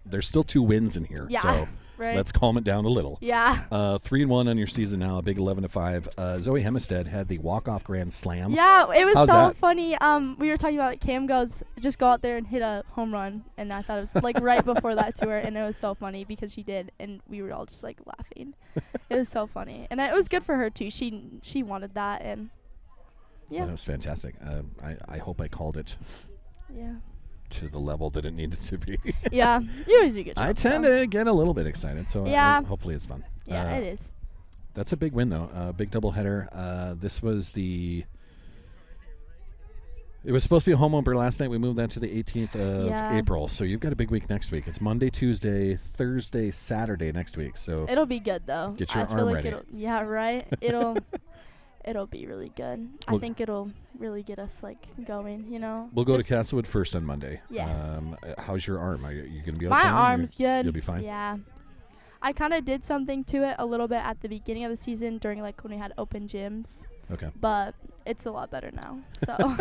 there's still 2 wins in here. Yeah. So let's calm it down a little. Yeah. 3-1 on your season now, a big 11-5. Zoe Hemestead had the walk-off grand slam. Yeah, it was How's so that? funny. We were talking about it. Cam goes, just go out there and hit a home run, and I thought it was like right before that to her, and it was so funny because she did, and we were all just like laughing. It was so funny, and it was good for her too. She wanted that, and yeah, Well, that was fantastic. I hope I called it yeah. to the level that it needed to be. Yeah, you always do a good job. I tend to get a little bit excited, so hopefully it's fun. Yeah, it is. That's a big win, though. Big doubleheader. This was it was supposed to be a home opener last night. We moved that to the 18th of April. So you've got a big week next week. It's Monday, Tuesday, Thursday, Saturday next week. So it'll be good, though. Get your arm ready. Yeah, right? It'll be really good. I think it'll really get us like going, you know. We'll go to Castlewood first on Monday. Yes. How's your arm? Are you going to be okay? My arm's good. You'll be fine? Yeah. I kind of did something to it a little bit at the beginning of the season during like when we had open gyms. Okay. But it's a lot better now. So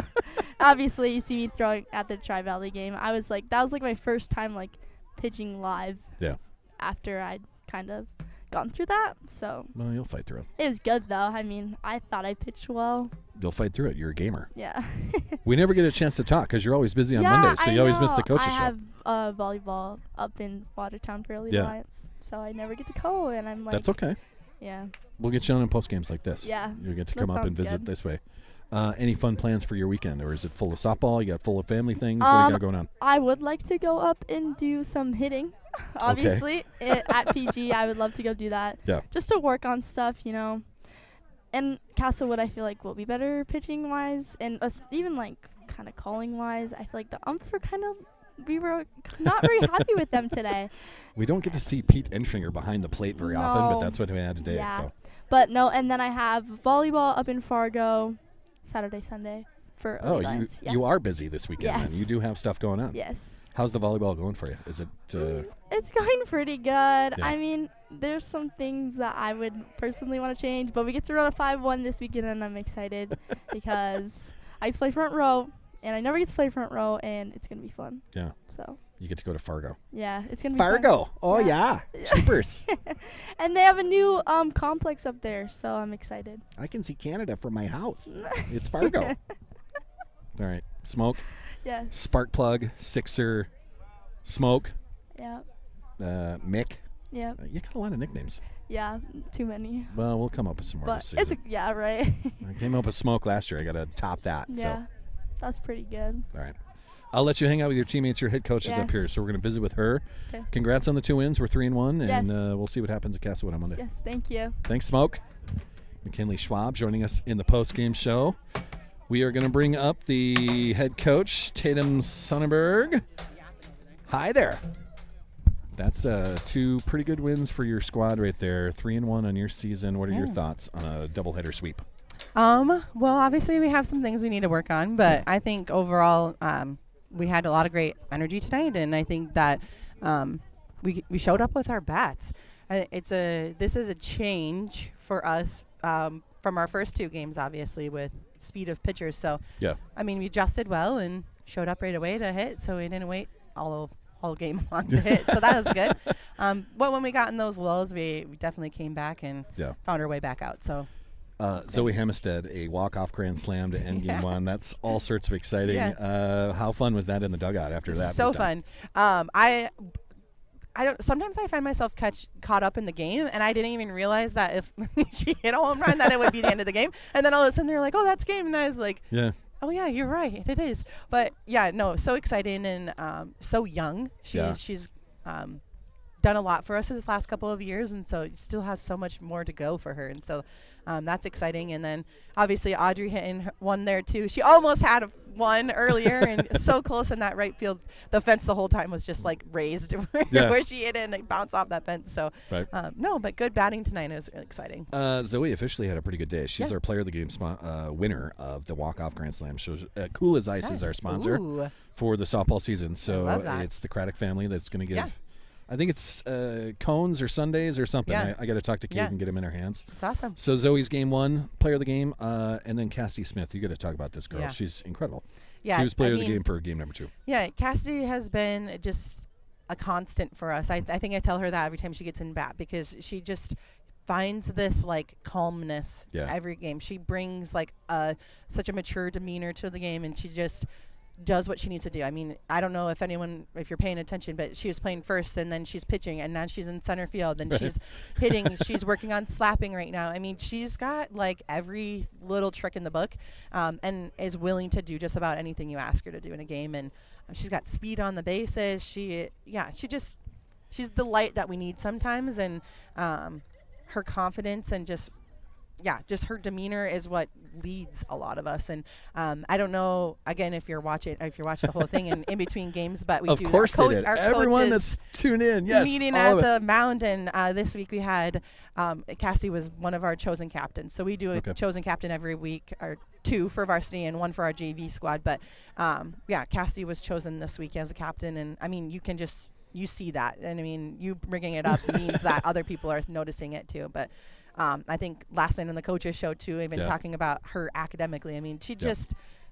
obviously you see me throwing at the Tri-Valley game. That was like my first time like pitching live. Yeah. After I'd kind of gone through that. So well, you'll fight through it. It was good though. I mean, I thought I pitched well. You'll fight through it. You're a gamer. Yeah. We never get a chance to talk because you're always busy on Mondays, so you always miss the coaches show. I have volleyball up in Watertown for Elite Alliance, so I never get to go, and I'm like. That's okay. Yeah. We'll get you on in post games like this. Yeah. You'll get to come up and visit this way. Any fun plans for your weekend, or is it full of softball? You got full of family things? What do you got going on? I would like to go up and do some hitting. Obviously, at PG, I would love to go do that. Yeah. Just to work on stuff, you know. And Castlewood, I feel like will be better pitching wise, and even like kind of calling wise. I feel like the umps were we were not very happy with them today. We don't get to see Pete Entringer behind the plate very often, but that's what we had today. Yeah. So. But no, and then I have volleyball up in Fargo, Saturday, Sunday for Elite Alliance. You are busy this weekend. Yes. And you do have stuff going on. Yes. How's the volleyball going for you? Is it? It's going pretty good. Yeah. I mean, there's some things that I would personally want to change, but we get to run a 5-1 this weekend, and I'm excited because I get to play front row, and I never get to play front row, and it's gonna be fun. Yeah. So. You get to go to Fargo. Yeah, it's gonna be Fargo. Fun. Oh yeah. Cheapers. And they have a new complex up there, so I'm excited. I can see Canada from my house. It's Fargo. All right. Smoke. Yes. Spark Plug. Sixer. Smoke. Yeah. Mick. Yeah. You got a lot of nicknames. Yeah, too many. Well, we'll come up with some more this season. Right. I came up with Smoke last year. I got to top that. Yeah. So. That's pretty good. All right. I'll let you hang out with your teammates. Your head coach is up here, so we're going to visit with her. Okay. Congrats on the 2 wins. We're 3-1, and Yes. we'll see what happens at Castlewood on Monday. Yes, thank you. Thanks, Smoke. McKinley Schwab joining us in the post-game show. We are going to bring up the head coach, Tatum Sonnenberg. Hi there. That's 2 pretty good wins for your squad right there. 3-1 on your season. What are your thoughts on a doubleheader sweep? Well, obviously we have some things we need to work on, but I think overall we had a lot of great energy tonight, and I think that we showed up with our bats. This is a change for us from our first 2 games, obviously, with speed of pitchers. So, I mean, we adjusted well and showed up right away to hit, so we didn't wait all game long to hit. So that was good. But when we got in those lulls, we definitely came back and found our way back out. So. Zoe Hemestead, a walk-off grand slam to end game 1. That's all sorts of exciting. How fun was that in the dugout after that? So fun. I don't. Sometimes I find myself caught up in the game, and I didn't even realize that if she hit a home run, that it would be the end of the game. And then all of a sudden they're like, "Oh, that's game," and I was like, "Oh yeah, you're right, it is." But yeah, no, so exciting and so young. She's done a lot for us this last couple of years, and so still has so much more to go for her, and so that's exciting. And then obviously Audrey hitting one there too. She almost had one earlier and so close in that right field. The fence the whole time was just like raised where she hit it and it bounced off that fence. So, Right. No, but good batting tonight. It was really exciting. Zoe officially had a pretty good day. She's our player of the game winner of the walk-off Grand Slam. So, Cool as Ice is our sponsor for the softball season. So it's the Craddock family that's going to give, I think it's cones or sundaes or something. Yeah. I got to talk to Kate and get them in her hands. It's awesome. So Zoe's game one, player of the game, and then Cassidy Smith. You got to talk about this girl. Yeah. She's incredible. Yeah, she was player of the game for game number 2. Yeah, Cassidy has been just a constant for us. I think I tell her that every time she gets in bat because she just finds this like calmness every game. She brings like such a mature demeanor to the game, and she just does what she needs to do. I mean, I don't know if you're paying attention, but she was playing first and then she's pitching and now she's in center field and she's hitting. She's working on slapping right now. I mean, she's got like every little trick in the book and is willing to do just about anything you ask her to do in a game. And she's got speed on the bases. She's the light that we need sometimes. And her confidence and just her demeanor is what leads a lot of us. And I don't know, again, if you watch the whole thing and in between games, but we of do. Course they did. Everyone that's tuned in, meeting at the mound, and this week we had Cassidy was one of our chosen captains. So we do a chosen captain every week, or 2 for varsity and 1 for our JV squad. But Cassidy was chosen this week as a captain, and I mean, you see that, and I mean, you bringing it up means that other people are noticing it too. But I think last night on the coaches show too, even talking about her academically. I mean,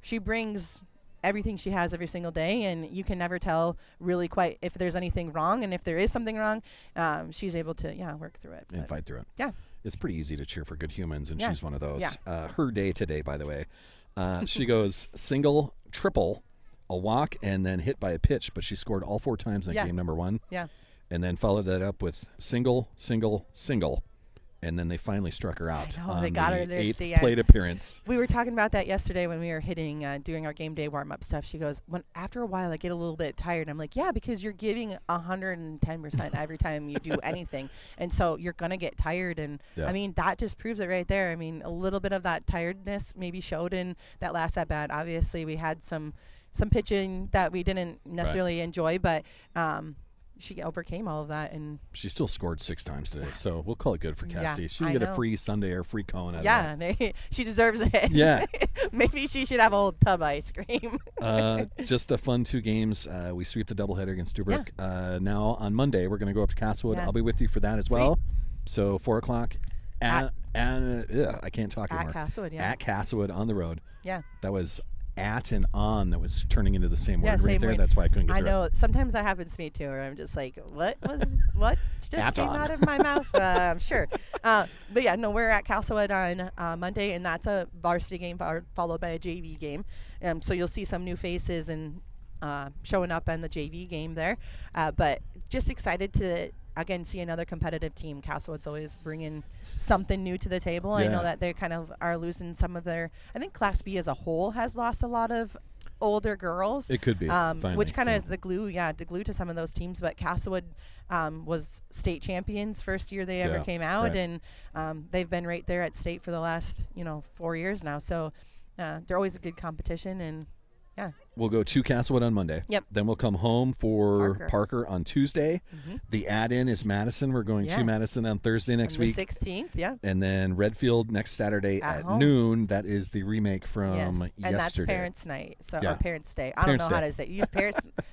she brings everything she has every single day, and you can never tell really quite if there's anything wrong. And if there is something wrong, she's able to work through it and fight through it. Yeah, it's pretty easy to cheer for good humans, and she's one of those. Her day today, by the way, she goes single, triple, a walk, and then hit by a pitch. But she scored all 4 times in game number 1. Yeah, and then followed that up with single, single, single. And then they finally struck her out on they got her there at 8th the end. plate appearance. We were talking about that yesterday when we were hitting, doing our game day warm-up stuff. She goes, after a while, I get a little bit tired. I'm like, yeah, because you're giving 110% every time you do anything. And so you're going to get tired. And, I mean, that just proves it right there. I mean, a little bit of that tiredness maybe showed in that last at-bat. Obviously, we had some pitching that we didn't necessarily enjoy, but she overcame all of that, and she still scored 6 times today, so we'll call it good for Cassidy. She can get a free sundae or free cone. She deserves it. Yeah. Maybe she should have a whole tub ice cream. Just a fun 2 games. We sweep the doubleheader against Deubrook. Now on Monday, we're going to go up to Castlewood. I'll be with you for that as well. So 4 o'clock I can't talk anymore. At Castlewood, At Castlewood on the road. Yeah. That was at and on that was turning into the same word same there. word. That's why I couldn't get through. I know. Sometimes that happens to me too, where I'm just like, what just came out of my mouth? Sure. But we're at Castlewood on Monday, and that's a varsity game followed by a JV game. So you'll see some new faces and showing up on the JV game there. But just excited to again see another competitive team. Castlewood's always bringing something new to the table. I know that they kind of are losing some of their. I think Class B as a whole has lost a lot of older girls. It could be, which kind of is the glue to some of those teams. But Castlewood was state champions first year they ever came out, and they've been right there at state for the last 4 years now. So they're always a good competition, and we'll go to Castlewood on Monday. Yep. Then we'll come home for Parker on Tuesday. Mm-hmm. The add-in is Madison. We're going to Madison on Thursday next week. The 16th, yeah. And then Redfield next Saturday at noon. That is the remake from yesterday. And that's Parents' Night, or Parents' Day. I don't know how to say it. Use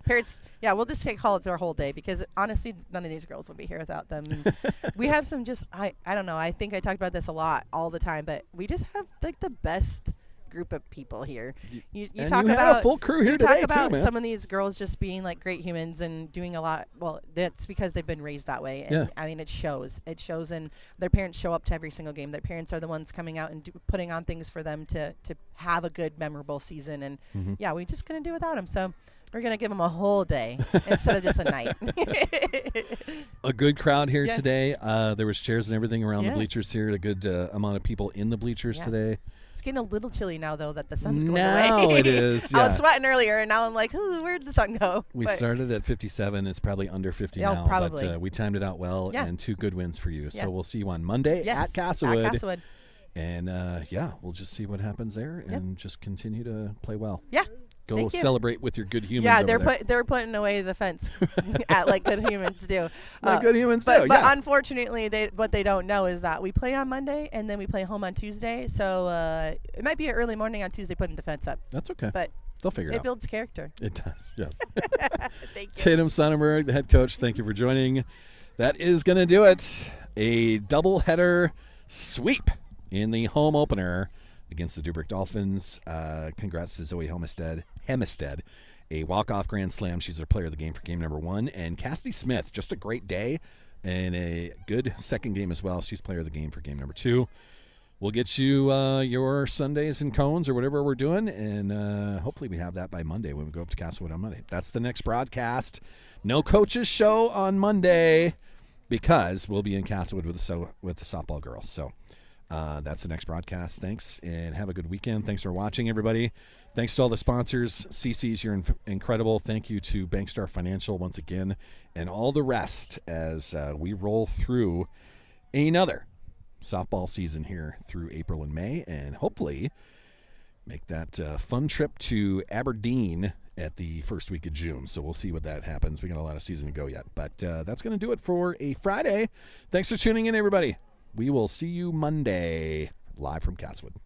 Parents. Yeah, we'll just call it their whole day because honestly, none of these girls will be here without them. And we have some I don't know. I think I talked about this a lot all the time, but we just have like the best group of people here. You talk about a full crew here today talk about too, man. Some of these girls just being like great humans and doing a lot. Well, that's because they've been raised that way. And I mean, it shows. It shows, and their parents show up to every single game. Their parents are the ones coming out and putting on things for them to have a good, memorable season. And we're just gonna do without them. So we're going to give them a whole day instead of just a night. A good crowd here today. There was chairs and everything around the bleachers here. A good amount of people in the bleachers today. It's getting a little chilly now, though, that the sun's going now away. It is. I was sweating earlier, and now I'm like, where'd the sun go? We started at 57. It's probably under 50 now. Probably. But we timed it out well, and 2 good wins for you. So we'll see you on Monday at Castlewood. And, we'll just see what happens there and just continue to play well. Yeah. Go Thank you. celebrate with your good humans. Yeah, over they're putting away the fence like good humans do. Like good humans but, do. But yeah. unfortunately, what they don't know is that we play on Monday and then we play home on Tuesday. So it might be an early morning on Tuesday putting the fence up. That's okay. But they'll figure it out. It builds character. It does. Yes. Thank you. Tatum Sonnenberg, the head coach. Thank you for joining. That is going to do it. A doubleheader sweep in the home opener against the Deubrook Dolphins. Congrats to Zoe Hemestead, a walk-off grand slam. She's our player of the game for game number 1. And Cassidy Smith, just a great day and a good second game as well. She's player of the game for game number 2. We'll get you your Sundays and cones or whatever we're doing, and hopefully we have that by Monday when we go up to Castlewood on Monday. That's the next broadcast. No coaches show on Monday because we'll be in Castlewood with the softball girls. So that's the next broadcast. Thanks, and have a good weekend. Thanks for watching, everybody. Thanks to all the sponsors. CC's, you're incredible. Thank you to Bankstar Financial once again, and all the rest as we roll through another softball season here through April and May, and hopefully make that fun trip to Aberdeen at the first week of June. So we'll see what that happens. We got a lot of season to go yet, but that's going to do it for a Friday. Thanks for tuning in, everybody. We will see you Monday live from Castlewood.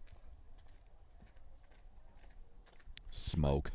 Smoke.